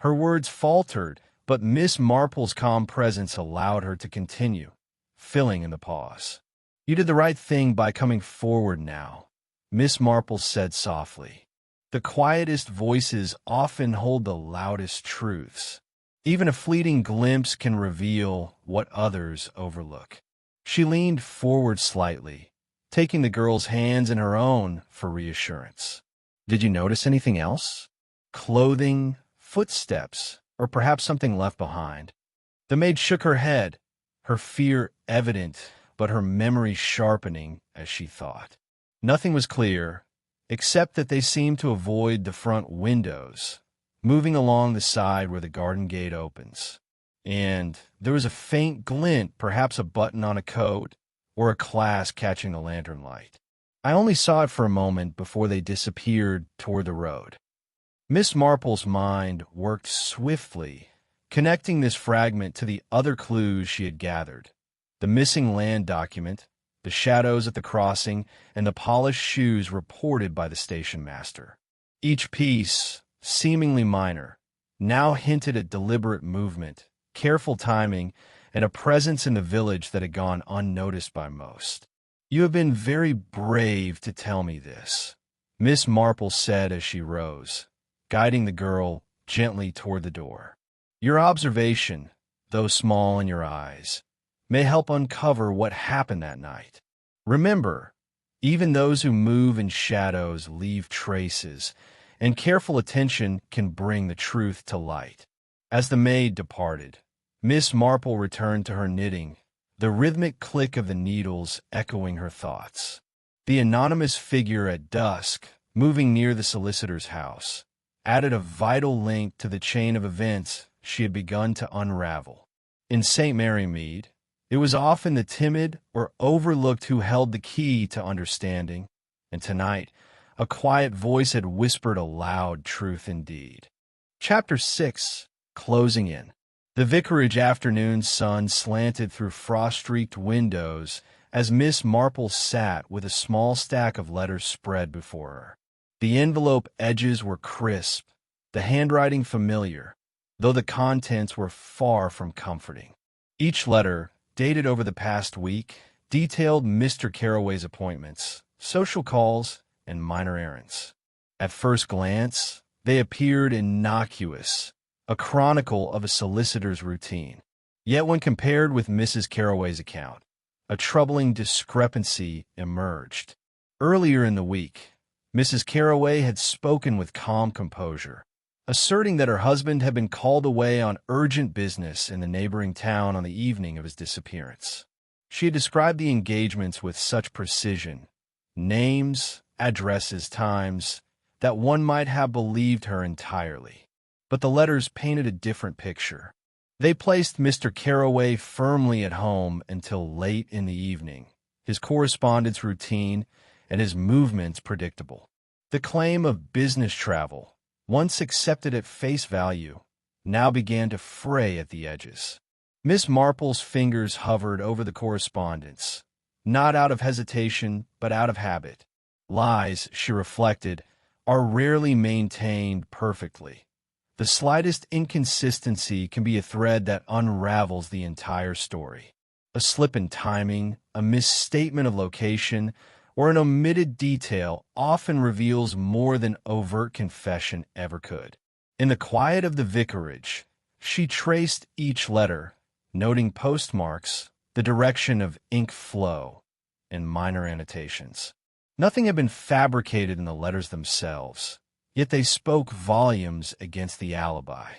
Her words faltered, but Miss Marple's calm presence allowed her to continue, filling in the pause. You did the right thing by coming forward now, Miss Marple said softly. The quietest voices often hold the loudest truths. Even a fleeting glimpse can reveal what others overlook. She leaned forward slightly, taking the girl's hands in her own for reassurance. Did you notice anything else? Clothing, footsteps, or perhaps something left behind? The maid shook her head, her fear evident, but her memory sharpening as she thought. Nothing was clear, except that they seemed to avoid the front windows, moving along the side where the garden gate opens. And there was a faint glint, perhaps a button on a coat, or a clasp catching the lantern light. I only saw it for a moment before they disappeared toward the road. Miss Marple's mind worked swiftly, connecting this fragment to the other clues she had gathered. The missing land document, the shadows at the crossing, and the polished shoes reported by the station master. Each piece, seemingly minor, now hinted at deliberate movement, careful timing, and a presence in the village that had gone unnoticed by most. You have been very brave to tell me this, Miss Marple said as she rose, guiding the girl gently toward the door. Your observation, though small in your eyes, may help uncover what happened that night. Remember, even those who move in shadows leave traces, and careful attention can bring the truth to light. As the maid departed, Miss Marple returned to her knitting, the rhythmic click of the needles echoing her thoughts. The anonymous figure at dusk, moving near the solicitor's house, added a vital link to the chain of events she had begun to unravel. In St. Mary Mead, it was often the timid or overlooked who held the key to understanding, and tonight, a quiet voice had whispered a loud truth indeed. Chapter 6. Closing in. The vicarage afternoon sun slanted through frost-streaked windows as Miss Marple sat with a small stack of letters spread before her. The envelope edges were crisp, the handwriting familiar, though the contents were far from comforting. Each letter, dated over the past week, detailed Mr. Carroway's appointments, social calls, and minor errands. At first glance, they appeared innocuous, a chronicle of a solicitor's routine. Yet when compared with Mrs. Carroway's account, a troubling discrepancy emerged. Earlier in the week, Mrs. Carroway had spoken with calm composure, asserting that her husband had been called away on urgent business in the neighboring town on the evening of his disappearance. She had described the engagements with such precision, names, addresses, times, that one might have believed her entirely. But the letters painted a different picture. They placed Mr. Carroway firmly at home until late in the evening, his correspondence routine and his movements predictable. The claim of business travel, once accepted at face value, now began to fray at the edges. Miss Marple's fingers hovered over the correspondence, not out of hesitation, but out of habit. Lies, she reflected, are rarely maintained perfectly. The slightest inconsistency can be a thread that unravels the entire story. A slip in timing, a misstatement of location, or an omitted detail often reveals more than overt confession ever could. In the quiet of the vicarage, she traced each letter, noting postmarks, the direction of ink flow, and minor annotations. Nothing had been fabricated in the letters themselves, yet they spoke volumes against the alibi.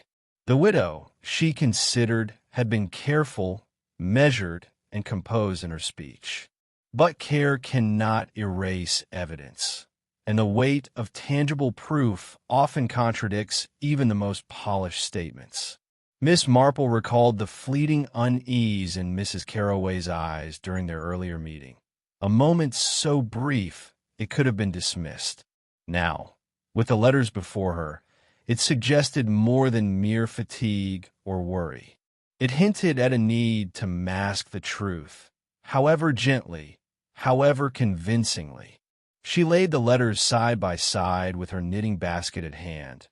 The widow, she considered, had been careful, measured, and composed in her speech. But care cannot erase evidence, and the weight of tangible proof often contradicts even the most polished statements. Miss Marple recalled the fleeting unease in Mrs. Carroway's eyes during their earlier meeting, a moment so brief it could have been dismissed. Now, with the letters before her, It suggested more than mere fatigue or worry. It hinted at a need to mask the truth, however gently, however convincingly. She laid the letters side by side with her knitting basket at hand,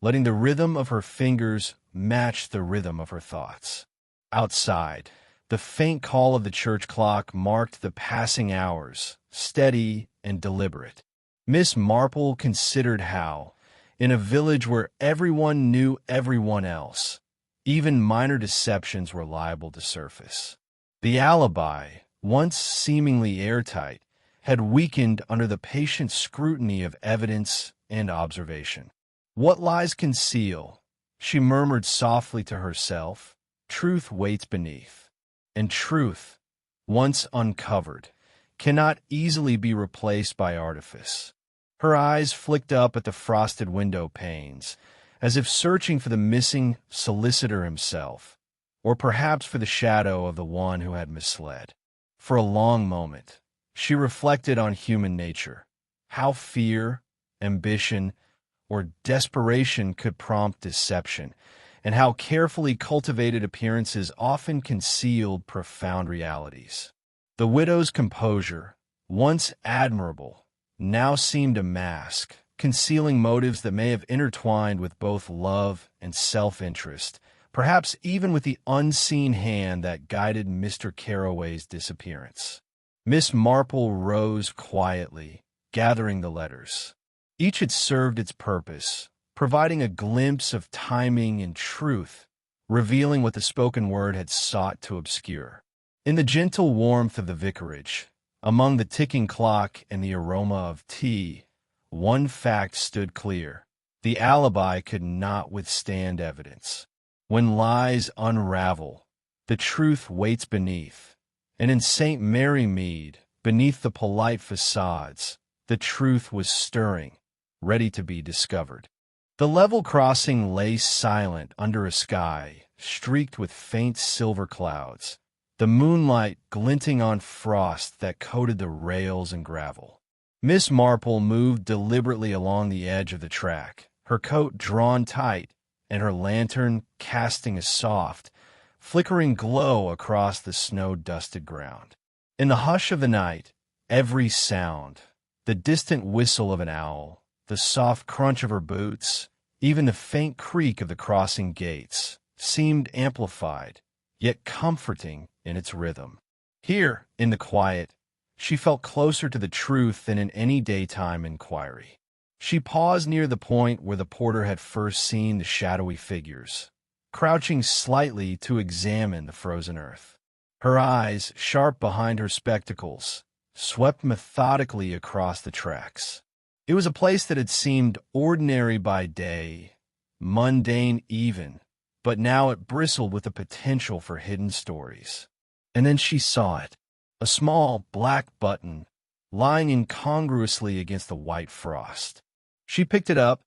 letting the rhythm of her fingers match the rhythm of her thoughts. Outside, the faint call of the church clock marked the passing hours, steady and deliberate. Miss Marple considered how, in a village where everyone knew everyone else, even minor deceptions were liable to surface. The alibi, once seemingly airtight, had weakened under the patient scrutiny of evidence and observation. "What lies conceal?" she murmured softly to herself. "Truth waits beneath. And truth, once uncovered, cannot easily be replaced by artifice." Her eyes flicked up at the frosted window panes, as if searching for the missing solicitor himself, or perhaps for the shadow of the one who had misled. For a long moment, she reflected on human nature, how fear, ambition, or desperation could prompt deception, and how carefully cultivated appearances often concealed profound realities. The widow's composure, once admirable, now seemed a mask, concealing motives that may have intertwined with both love and self-interest, perhaps even with the unseen hand that guided Mr. Carroway's disappearance. Miss Marple rose quietly, gathering the letters. Each had served its purpose, providing a glimpse of timing and truth, revealing what the spoken word had sought to obscure. In the gentle warmth of the vicarage, among the ticking clock and the aroma of tea, one fact stood clear: the alibi could not withstand evidence. When lies unravel, the truth waits beneath, and in St. Mary Mead, beneath the polite facades, the truth was stirring, ready to be discovered. The level crossing lay silent under a sky streaked with faint silver clouds, the moonlight glinting on frost that coated the rails and gravel. Miss Marple moved deliberately along the edge of the track, her coat drawn tight and her lantern casting a soft, flickering glow across the snow-dusted ground. In the hush of the night, every sound, the distant whistle of an owl, the soft crunch of her boots, even the faint creak of the crossing gates, seemed amplified, yet comforting in its rhythm. Here, in the quiet, she felt closer to the truth than in any daytime inquiry. She paused near the point where the porter had first seen the shadowy figures, crouching slightly to examine the frozen earth. Her eyes, sharp behind her spectacles, swept methodically across the tracks. It was a place that had seemed ordinary by day, mundane even, but now it bristled with the potential for hidden stories. And then she saw it, a small black button lying incongruously against the white frost. She picked it up,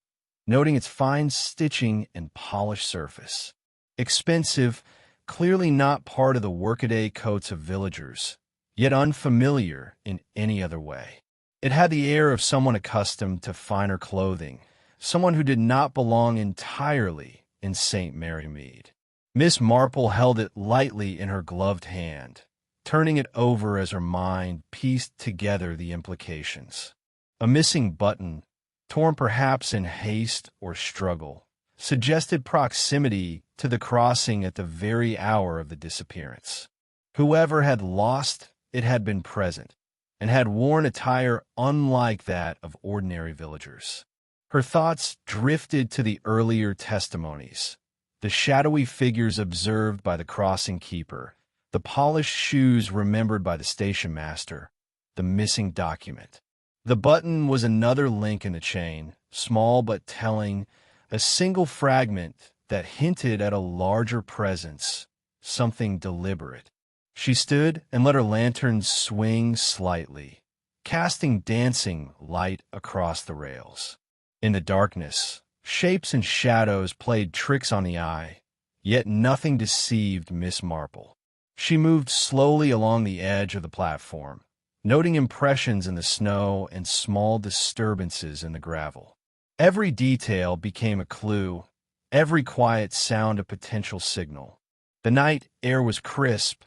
noting its fine stitching and polished surface. Expensive, clearly not part of the workaday coats of villagers, yet unfamiliar in any other way. It had the air of someone accustomed to finer clothing, someone who did not belong entirely in St. Mary Mead. Miss Marple held it lightly in her gloved hand, turning it over as her mind pieced together the implications. A missing button, torn perhaps in haste or struggle, suggested proximity to the crossing at the very hour of the disappearance. Whoever had lost it had been present, and had worn attire unlike that of ordinary villagers. Her thoughts drifted to the earlier testimonies, the shadowy figures observed by the crossing keeper, the polished shoes remembered by the station master, the missing document. The button was another link in the chain, small but telling, a single fragment that hinted at a larger presence, something deliberate. She stood and let her lantern swing slightly, casting dancing light across the rails. In the darkness, shapes and shadows played tricks on the eye, yet nothing deceived Miss Marple. She moved slowly along the edge of the platform, noting impressions in the snow and small disturbances in the gravel. Every detail became a clue, every quiet sound a potential signal. The night air was crisp,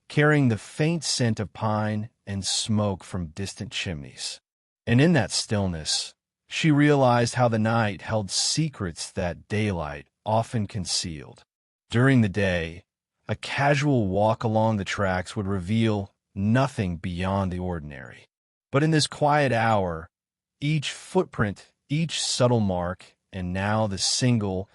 carrying the faint scent of pine and smoke from distant chimneys. And in that stillness, she realized how the night held secrets that daylight often concealed. During the day, a casual walk along the tracks would reveal nothing beyond the ordinary. But in this quiet hour, each footprint, each subtle mark, and now the single,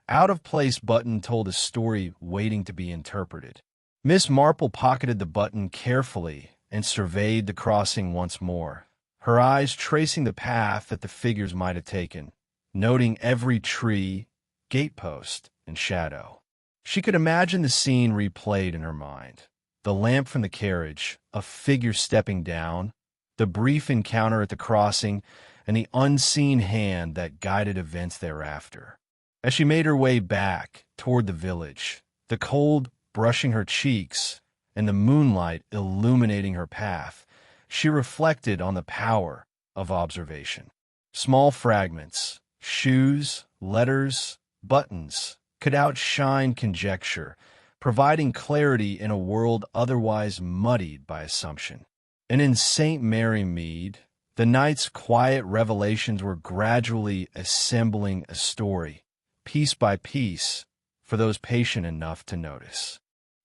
out-of-place button told a story waiting to be interpreted. Miss Marple pocketed the button carefully and surveyed the crossing once more, her eyes tracing the path that the figures might have taken, noting every tree, gatepost, and shadow. She could imagine the scene replayed in her mind. The lamp from the carriage, a figure stepping down, the brief encounter at the crossing, and the unseen hand that guided events thereafter. As she made her way back toward the village, the cold brushing her cheeks and the moonlight illuminating her path, she reflected on the power of observation. Small fragments, shoes, letters, buttons, could outshine conjecture, providing clarity in a world otherwise muddied by assumption. And in St. Mary Mead, the night's quiet revelations were gradually assembling a story, piece by piece, for those patient enough to notice.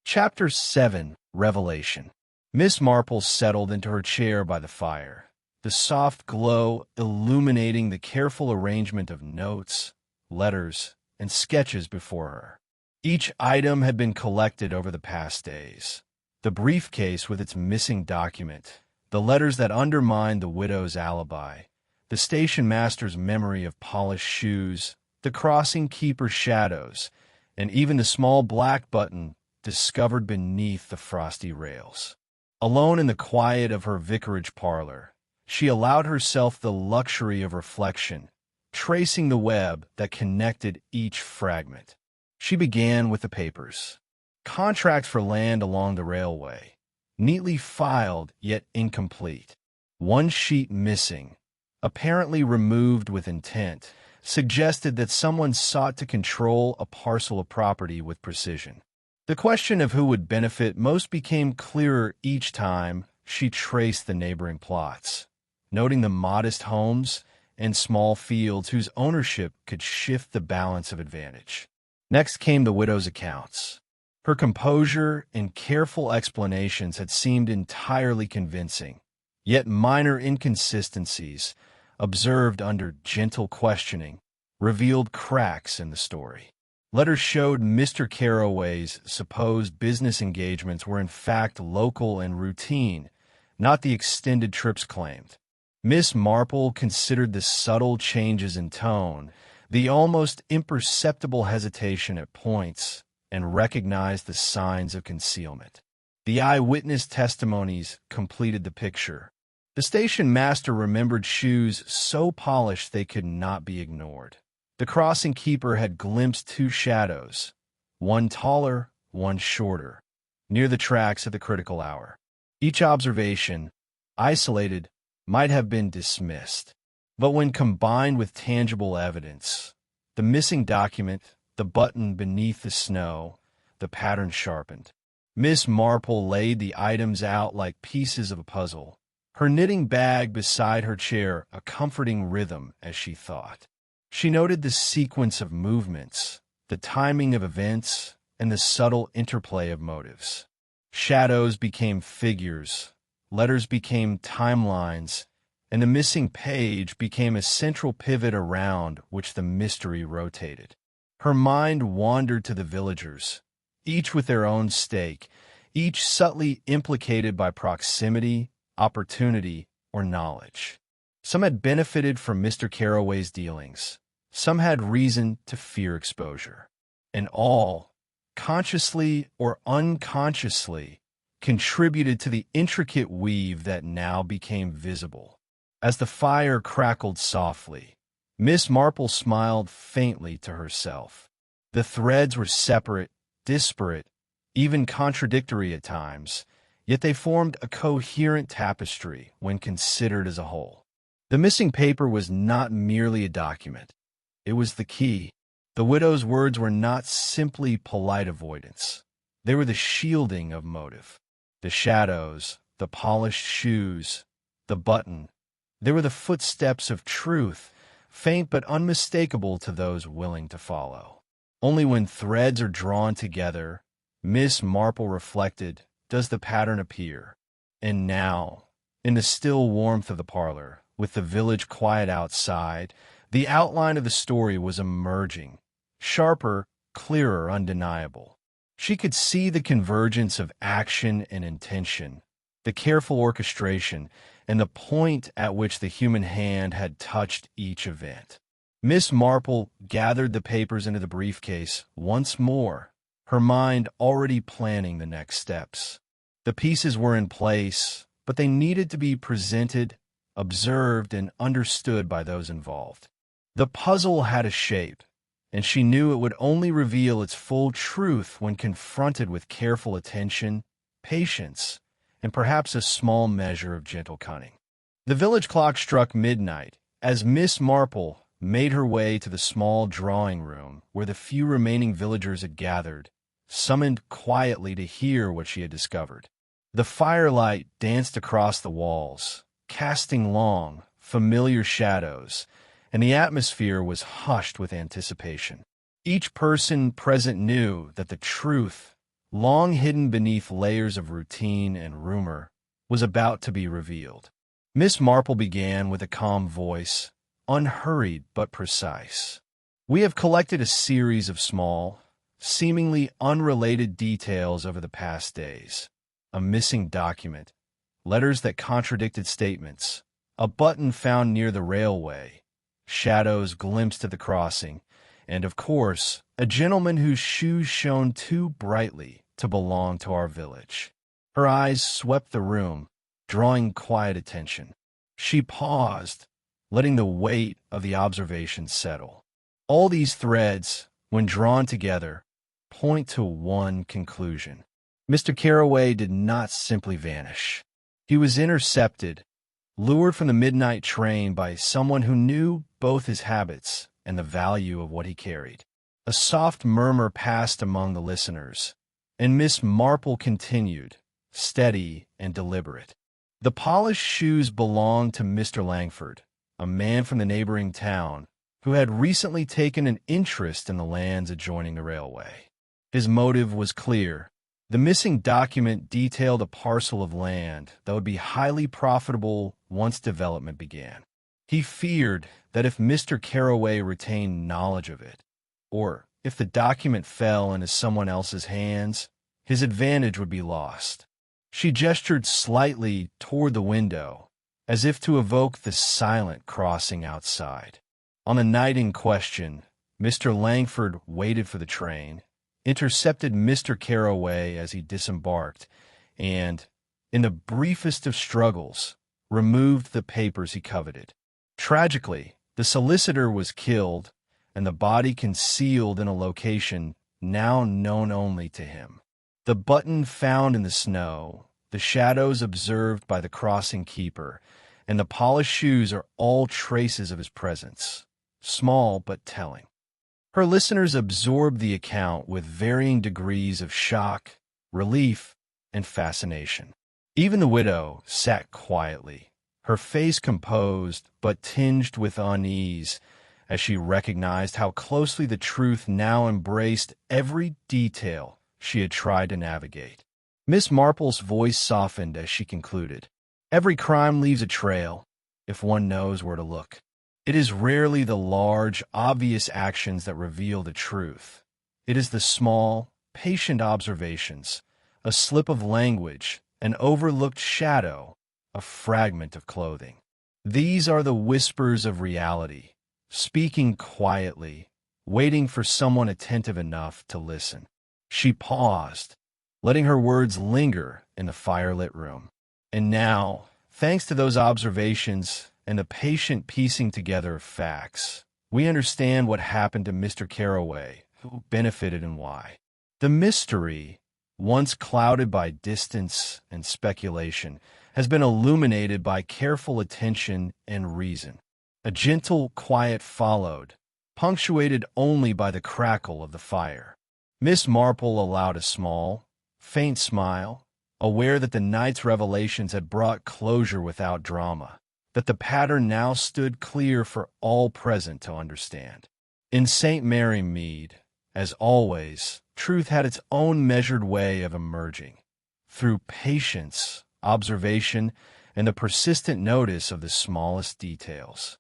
Chapter 7, Revelation. Miss Marple settled into her chair by the fire, the soft glow illuminating the careful arrangement of notes, letters, and sketches before her. Each item had been collected over the past days. The briefcase with its missing document, the letters that undermined the widow's alibi, the station master's memory of polished shoes, the crossing keeper's shadows, and even the small black button discovered beneath the frosty rails. Alone in the quiet of her vicarage parlor, she allowed herself the luxury of reflection, tracing the web that connected each fragment. She began with the papers. Contracts for land along the railway, neatly filed yet incomplete. One sheet missing, apparently removed with intent, suggested that someone sought to control a parcel of property with precision. The question of who would benefit most became clearer each time she traced the neighboring plots, noting the modest homes and small fields whose ownership could shift the balance of advantage. Next came the widow's accounts. Her composure and careful explanations had seemed entirely convincing, yet minor inconsistencies, observed under gentle questioning, revealed cracks in the story. Letters showed Mr. Carroway's supposed business engagements were in fact local and routine, not the extended trips claimed. Miss Marple considered the subtle changes in tone, the almost imperceptible hesitation at points, and recognized the signs of concealment. The eyewitness testimonies completed the picture. The station master remembered shoes so polished they could not be ignored. The crossing keeper had glimpsed two shadows, one taller, one shorter, near the tracks at the critical hour. Each observation, isolated, might have been dismissed. But when combined with tangible evidence, the missing document, the button beneath the snow, the pattern sharpened. Miss Marple laid the items out like pieces of a puzzle, her knitting bag beside her chair a comforting rhythm as she thought. She noted the sequence of movements, the timing of events, and the subtle interplay of motives. Shadows became figures, letters became timelines, and the missing page became a central pivot around which the mystery rotated. Her mind wandered to the villagers, each with their own stake, each subtly implicated by proximity, opportunity, or knowledge. Some had benefited from Mr. Carroway's dealings. Some had reason to fear exposure. And all, consciously or unconsciously, contributed to the intricate weave that now became visible. As the fire crackled softly, Miss Marple smiled faintly to herself. The threads were separate, disparate, even contradictory at times, yet they formed a coherent tapestry when considered as a whole. The missing paper was not merely a document. It was the key. The widow's words were not simply polite avoidance. They were the shielding of motive. The shadows, the polished shoes, the button. They were the footsteps of truth, faint but unmistakable to those willing to follow. Only when threads are drawn together, Miss Marple reflected, does the pattern appear. And now, in the still warmth of the parlor, with the village quiet outside, the outline of the story was emerging, sharper, clearer, undeniable. She could see the convergence of action and intention, the careful orchestration, and the point at which the human hand had touched each event. Miss Marple gathered the papers into the briefcase once more, her mind already planning the next steps. The pieces were in place, but they needed to be presented, observed, and understood by those involved. The puzzle had a shape, and she knew it would only reveal its full truth when confronted with careful attention, patience, and perhaps a small measure of gentle cunning. The village clock struck midnight as Miss Marple made her way to the small drawing room where the few remaining villagers had gathered, summoned quietly to hear what she had discovered. The firelight danced across the walls, casting long, familiar shadows, and the atmosphere was hushed with anticipation. Each person present knew that the truth, long hidden beneath layers of routine and rumor, was about to be revealed. Miss Marple began with a calm voice, unhurried but precise. We have collected a series of small, seemingly unrelated details over the past days. A missing document, letters that contradicted statements, a button found near the railway, shadows glimpsed at the crossing, and, of course, a gentleman whose shoes shone too brightly to belong to our village. Her eyes swept the room, drawing quiet attention. She paused, letting the weight of the observation settle. All these threads, when drawn together, point to one conclusion. Mr. Carroway did not simply vanish. He was intercepted, lured from the midnight train by someone who knew both his habits and the value of what he carried. A soft murmur passed among the listeners, and Miss Marple continued, steady and deliberate. The polished shoes belonged to Mr. Langford, a man from the neighboring town, who had recently taken an interest in the lands adjoining the railway. His motive was clear. The missing document detailed a parcel of land that would be highly profitable once development began. He feared that if Mr. Carroway retained knowledge of it, or if the document fell into someone else's hands, his advantage would be lost. She gestured slightly toward the window, as if to evoke the silent crossing outside. On the night in question, Mr. Langford waited for the train, intercepted Mr. Carroway as he disembarked, and, in the briefest of struggles, removed the papers he coveted. Tragically, the solicitor was killed, and the body concealed in a location now known only to him. The button found in the snow, the shadows observed by the crossing keeper, and the polished shoes are all traces of his presence, small but telling. Her listeners absorbed the account with varying degrees of shock, relief, and fascination. Even the widow sat quietly, her face composed but tinged with unease, as she recognized how closely the truth now embraced every detail she had tried to navigate. Miss Marple's voice softened as she concluded. Every crime leaves a trail, if one knows where to look. It is rarely the large, obvious actions that reveal the truth. It is the small, patient observations, a slip of language, an overlooked shadow, a fragment of clothing. These are the whispers of reality, speaking quietly, waiting for someone attentive enough to listen. She paused, letting her words linger in the firelit room. And now, thanks to those observations and the patient piecing together of facts, we understand what happened to Mr. Carroway, who benefited and why. The mystery, once clouded by distance and speculation, has been illuminated by careful attention and reason. A gentle quiet followed, punctuated only by the crackle of the fire. Miss Marple allowed a small, faint smile, aware that the night's revelations had brought closure without drama, that the pattern now stood clear for all present to understand. In St. Mary Mead, as always, truth had its own measured way of emerging, through patience, observation, and the persistent notice of the smallest details.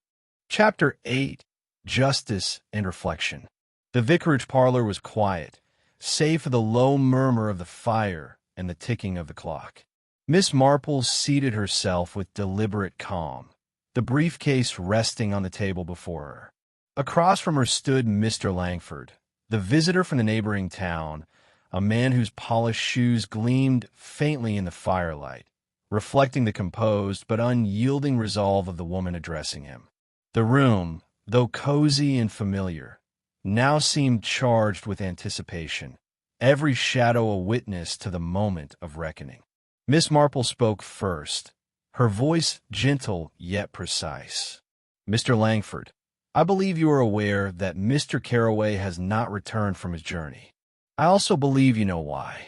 Chapter 8. Justice and Reflection. The vicarage parlor was quiet, save for the low murmur of the fire and the ticking of the clock. Miss Marple seated herself with deliberate calm, the briefcase resting on the table before her. Across from her stood Mr. Langford, the visitor from the neighboring town, a man whose polished shoes gleamed faintly in the firelight, reflecting the composed but unyielding resolve of the woman addressing him. The room, though cozy and familiar, now seemed charged with anticipation, every shadow a witness to the moment of reckoning. Miss Marple spoke first, her voice gentle yet precise. "Mr. Langford, I believe you are aware that Mr. Carroway has not returned from his journey. I also believe you know why."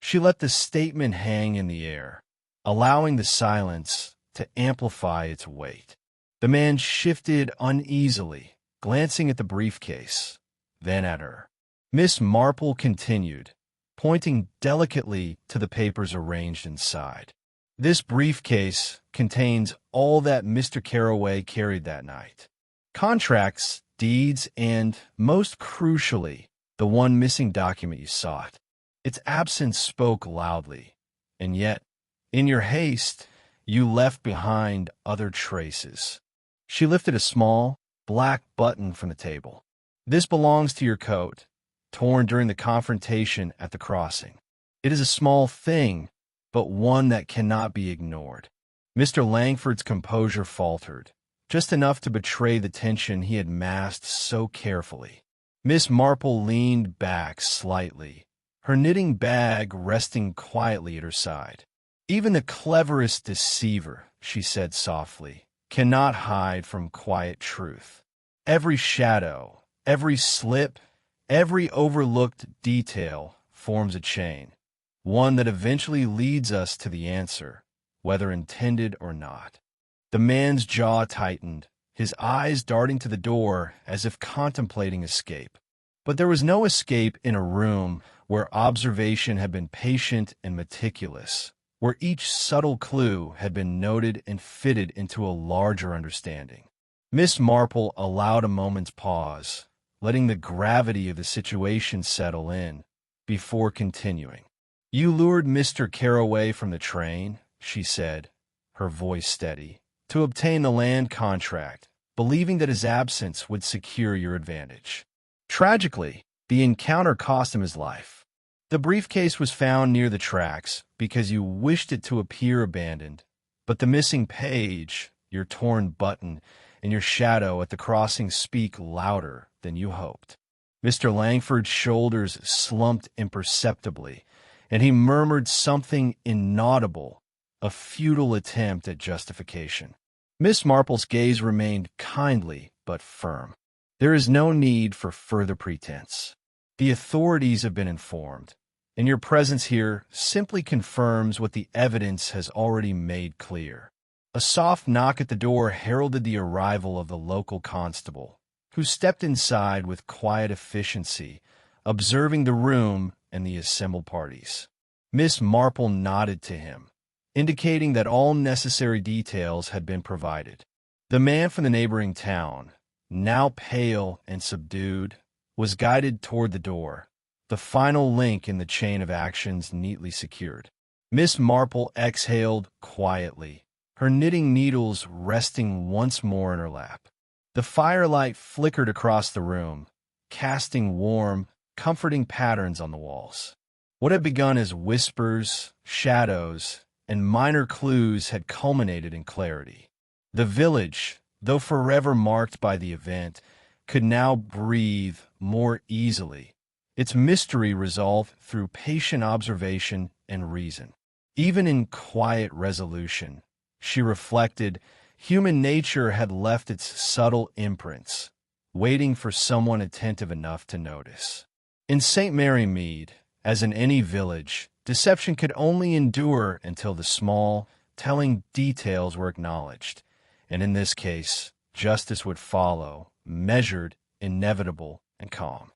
She let the statement hang in the air, allowing the silence to amplify its weight. The man shifted uneasily, glancing at the briefcase, then at her. Miss Marple continued, pointing delicately to the papers arranged inside. "This briefcase contains all that Mr. Carroway carried that night. Contracts, deeds, and, most crucially, the one missing document you sought. Its absence spoke loudly, and yet, in your haste, you left behind other traces." She lifted a small, black button from the table. "This belongs to your coat, torn during the confrontation at the crossing. It is a small thing, but one that cannot be ignored." Mr. Langford's composure faltered, just enough to betray the tension he had masked so carefully. Miss Marple leaned back slightly, her knitting bag resting quietly at her side. "Even the cleverest deceiver," she said softly, "cannot hide from quiet truth. Every shadow, every slip, every overlooked detail forms a chain, one that eventually leads us to the answer, whether intended or not." The man's jaw tightened, his eyes darting to the door as if contemplating escape. But there was no escape in a room where observation had been patient and meticulous, where each subtle clue had been noted and fitted into a larger understanding. Miss Marple allowed a moment's pause, letting the gravity of the situation settle in, before continuing. "You lured Mr. Carroway from the train," she said, her voice steady, "to obtain the land contract, believing that his absence would secure your advantage. Tragically, the encounter cost him his life. The briefcase was found near the tracks because you wished it to appear abandoned, but the missing page, your torn button, and your shadow at the crossing speak louder than you hoped." Mr. Langford's shoulders slumped imperceptibly, and he murmured something inaudible, a futile attempt at justification. Miss Marple's gaze remained kindly but firm. "There is no need for further pretense. The authorities have been informed, and your presence here simply confirms what the evidence has already made clear." A soft knock at the door heralded the arrival of the local constable, who stepped inside with quiet efficiency, observing the room and the assembled parties. Miss Marple nodded to him, indicating that all necessary details had been provided. The man from the neighboring town, now pale and subdued, was guided toward the door, the final link in the chain of actions neatly secured. Miss Marple exhaled quietly, her knitting needles resting once more in her lap. The firelight flickered across the room, casting warm, comforting patterns on the walls. What had begun as whispers, shadows, and minor clues had culminated in clarity. The village, though forever marked by the event, could now breathe more easily, its mystery resolved through patient observation and reason. Even in quiet resolution, she reflected, human nature had left its subtle imprints, waiting for someone attentive enough to notice. In St. Mary Mead, as in any village, deception could only endure until the small, telling details were acknowledged, and in this case, justice would follow, measured, inevitable, and calm.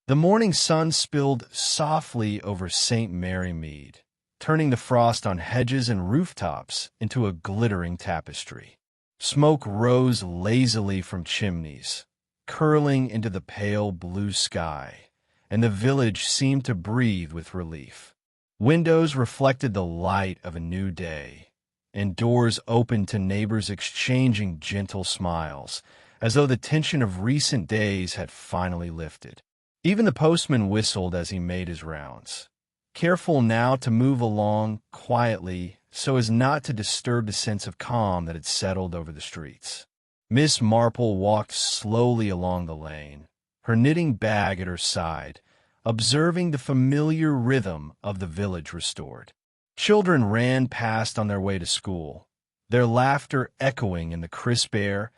The morning sun spilled softly over St. Mary Mead, turning the frost on hedges and rooftops into a glittering tapestry. Smoke rose lazily from chimneys, curling into the pale blue sky, and the village seemed to breathe with relief. Windows reflected the light of a new day, and doors opened to neighbors exchanging gentle smiles, as though the tension of recent days had finally lifted. Even the postman whistled as he made his rounds, careful now to move along quietly so as not to disturb the sense of calm that had settled over the streets. Miss Marple walked slowly along the lane, her knitting bag at her side, observing the familiar rhythm of the village restored. Children ran past on their way to school, their laughter echoing in the crisp air,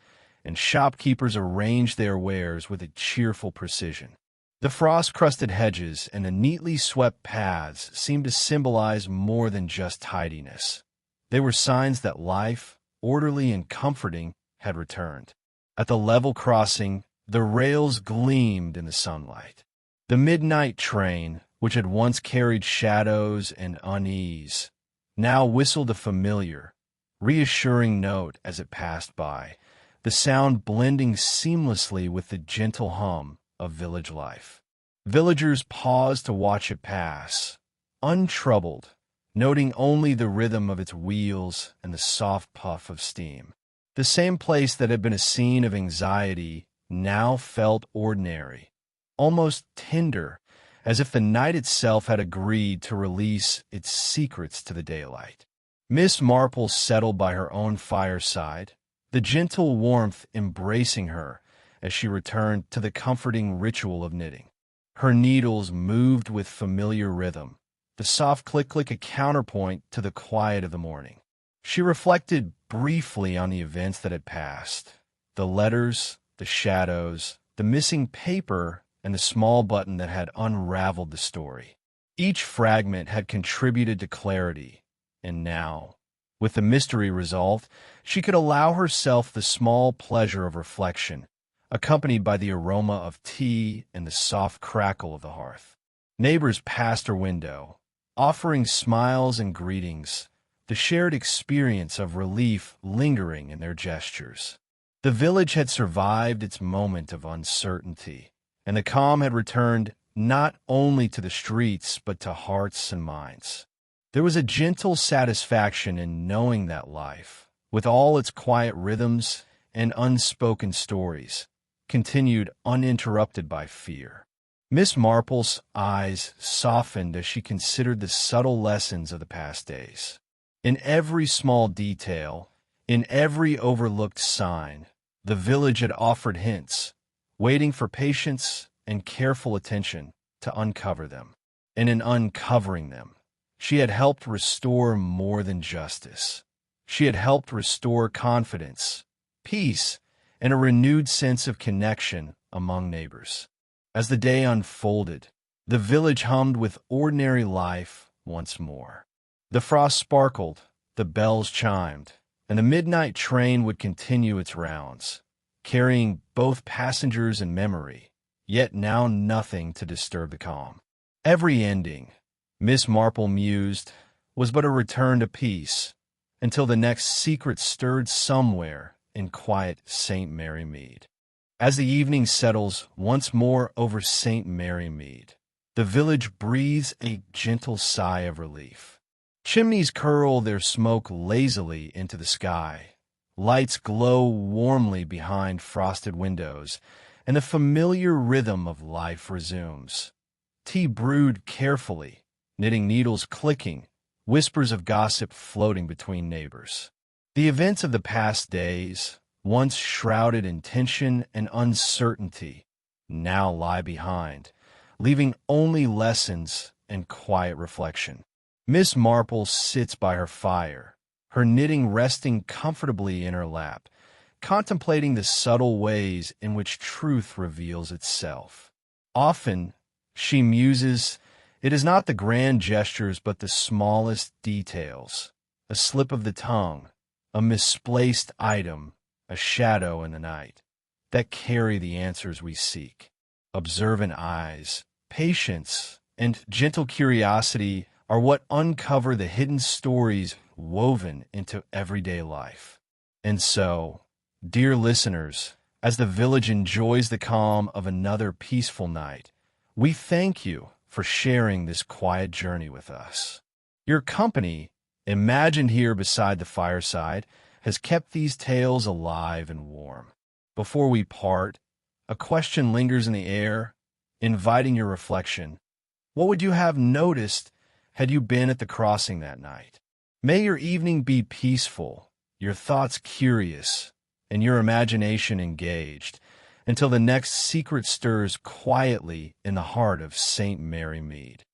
and shopkeepers arranged their wares with a cheerful precision. The frost-crusted hedges and the neatly swept paths seemed to symbolize more than just tidiness. They were signs that life, orderly and comforting, had returned. At the level crossing, the rails gleamed in the sunlight. The midnight train, which had once carried shadows and unease, now whistled a familiar, reassuring note as it passed by, the sound blending seamlessly with the gentle hum of village life. Villagers paused to watch it pass, untroubled, noting only the rhythm of its wheels and the soft puff of steam. The same place that had been a scene of anxiety now felt ordinary, almost tender, as if the night itself had agreed to release its secrets to the daylight. Miss Marple settled by her own fireside, the gentle warmth embracing her as she returned to the comforting ritual of knitting. Her needles moved with familiar rhythm, the soft click-click a counterpoint to the quiet of the morning. She reflected briefly on the events that had passed, the letters, the shadows, the missing paper, and the small button that had unraveled the story. Each fragment had contributed to clarity, and now, with the mystery resolved, she could allow herself the small pleasure of reflection, accompanied by the aroma of tea and the soft crackle of the hearth. Neighbors passed her window, offering smiles and greetings, the shared experience of relief lingering in their gestures. The village had survived its moment of uncertainty, and the calm had returned not only to the streets but to hearts and minds. There was a gentle satisfaction in knowing that life, with all its quiet rhythms and unspoken stories, continued uninterrupted by fear. Miss Marple's eyes softened as she considered the subtle lessons of the past days. In every small detail, in every overlooked sign, the village had offered hints, waiting for patience and careful attention to uncover them. And in uncovering them, she had helped restore more than justice. She had helped restore confidence, peace, and a renewed sense of connection among neighbors. As the day unfolded, the village hummed with ordinary life once more. The frost sparkled, the bells chimed, and the midnight train would continue its rounds, carrying both passengers and memory, yet now nothing to disturb the calm. Every ending, Miss Marple mused, was but a return to peace, until the next secret stirred somewhere in quiet St. Mary Mead. As the evening settles once more over St. Mary Mead, the village breathes a gentle sigh of relief. Chimneys curl their smoke lazily into the sky, lights glow warmly behind frosted windows, and the familiar rhythm of life resumes. Tea brewed carefully, knitting needles clicking, whispers of gossip floating between neighbors. The events of the past days, once shrouded in tension and uncertainty, now lie behind, leaving only lessons and quiet reflection. Miss Marple sits by her fire, her knitting resting comfortably in her lap, contemplating the subtle ways in which truth reveals itself. Often, she muses, it is not the grand gestures but the smallest details, a slip of the tongue, a misplaced item, a shadow in the night, that carry the answers we seek. Observant eyes, patience, and gentle curiosity are what uncover the hidden stories woven into everyday life. And so, dear listeners, as the village enjoys the calm of another peaceful night, we thank you for sharing this quiet journey with us. Your company, imagined here beside the fireside, has kept these tales alive and warm. Before we part, a question lingers in the air, inviting your reflection. What would you have noticed had you been at the crossing that night? May your evening be peaceful, your thoughts curious, and your imagination engaged, until the next secret stirs quietly in the heart of St. Mary Mead.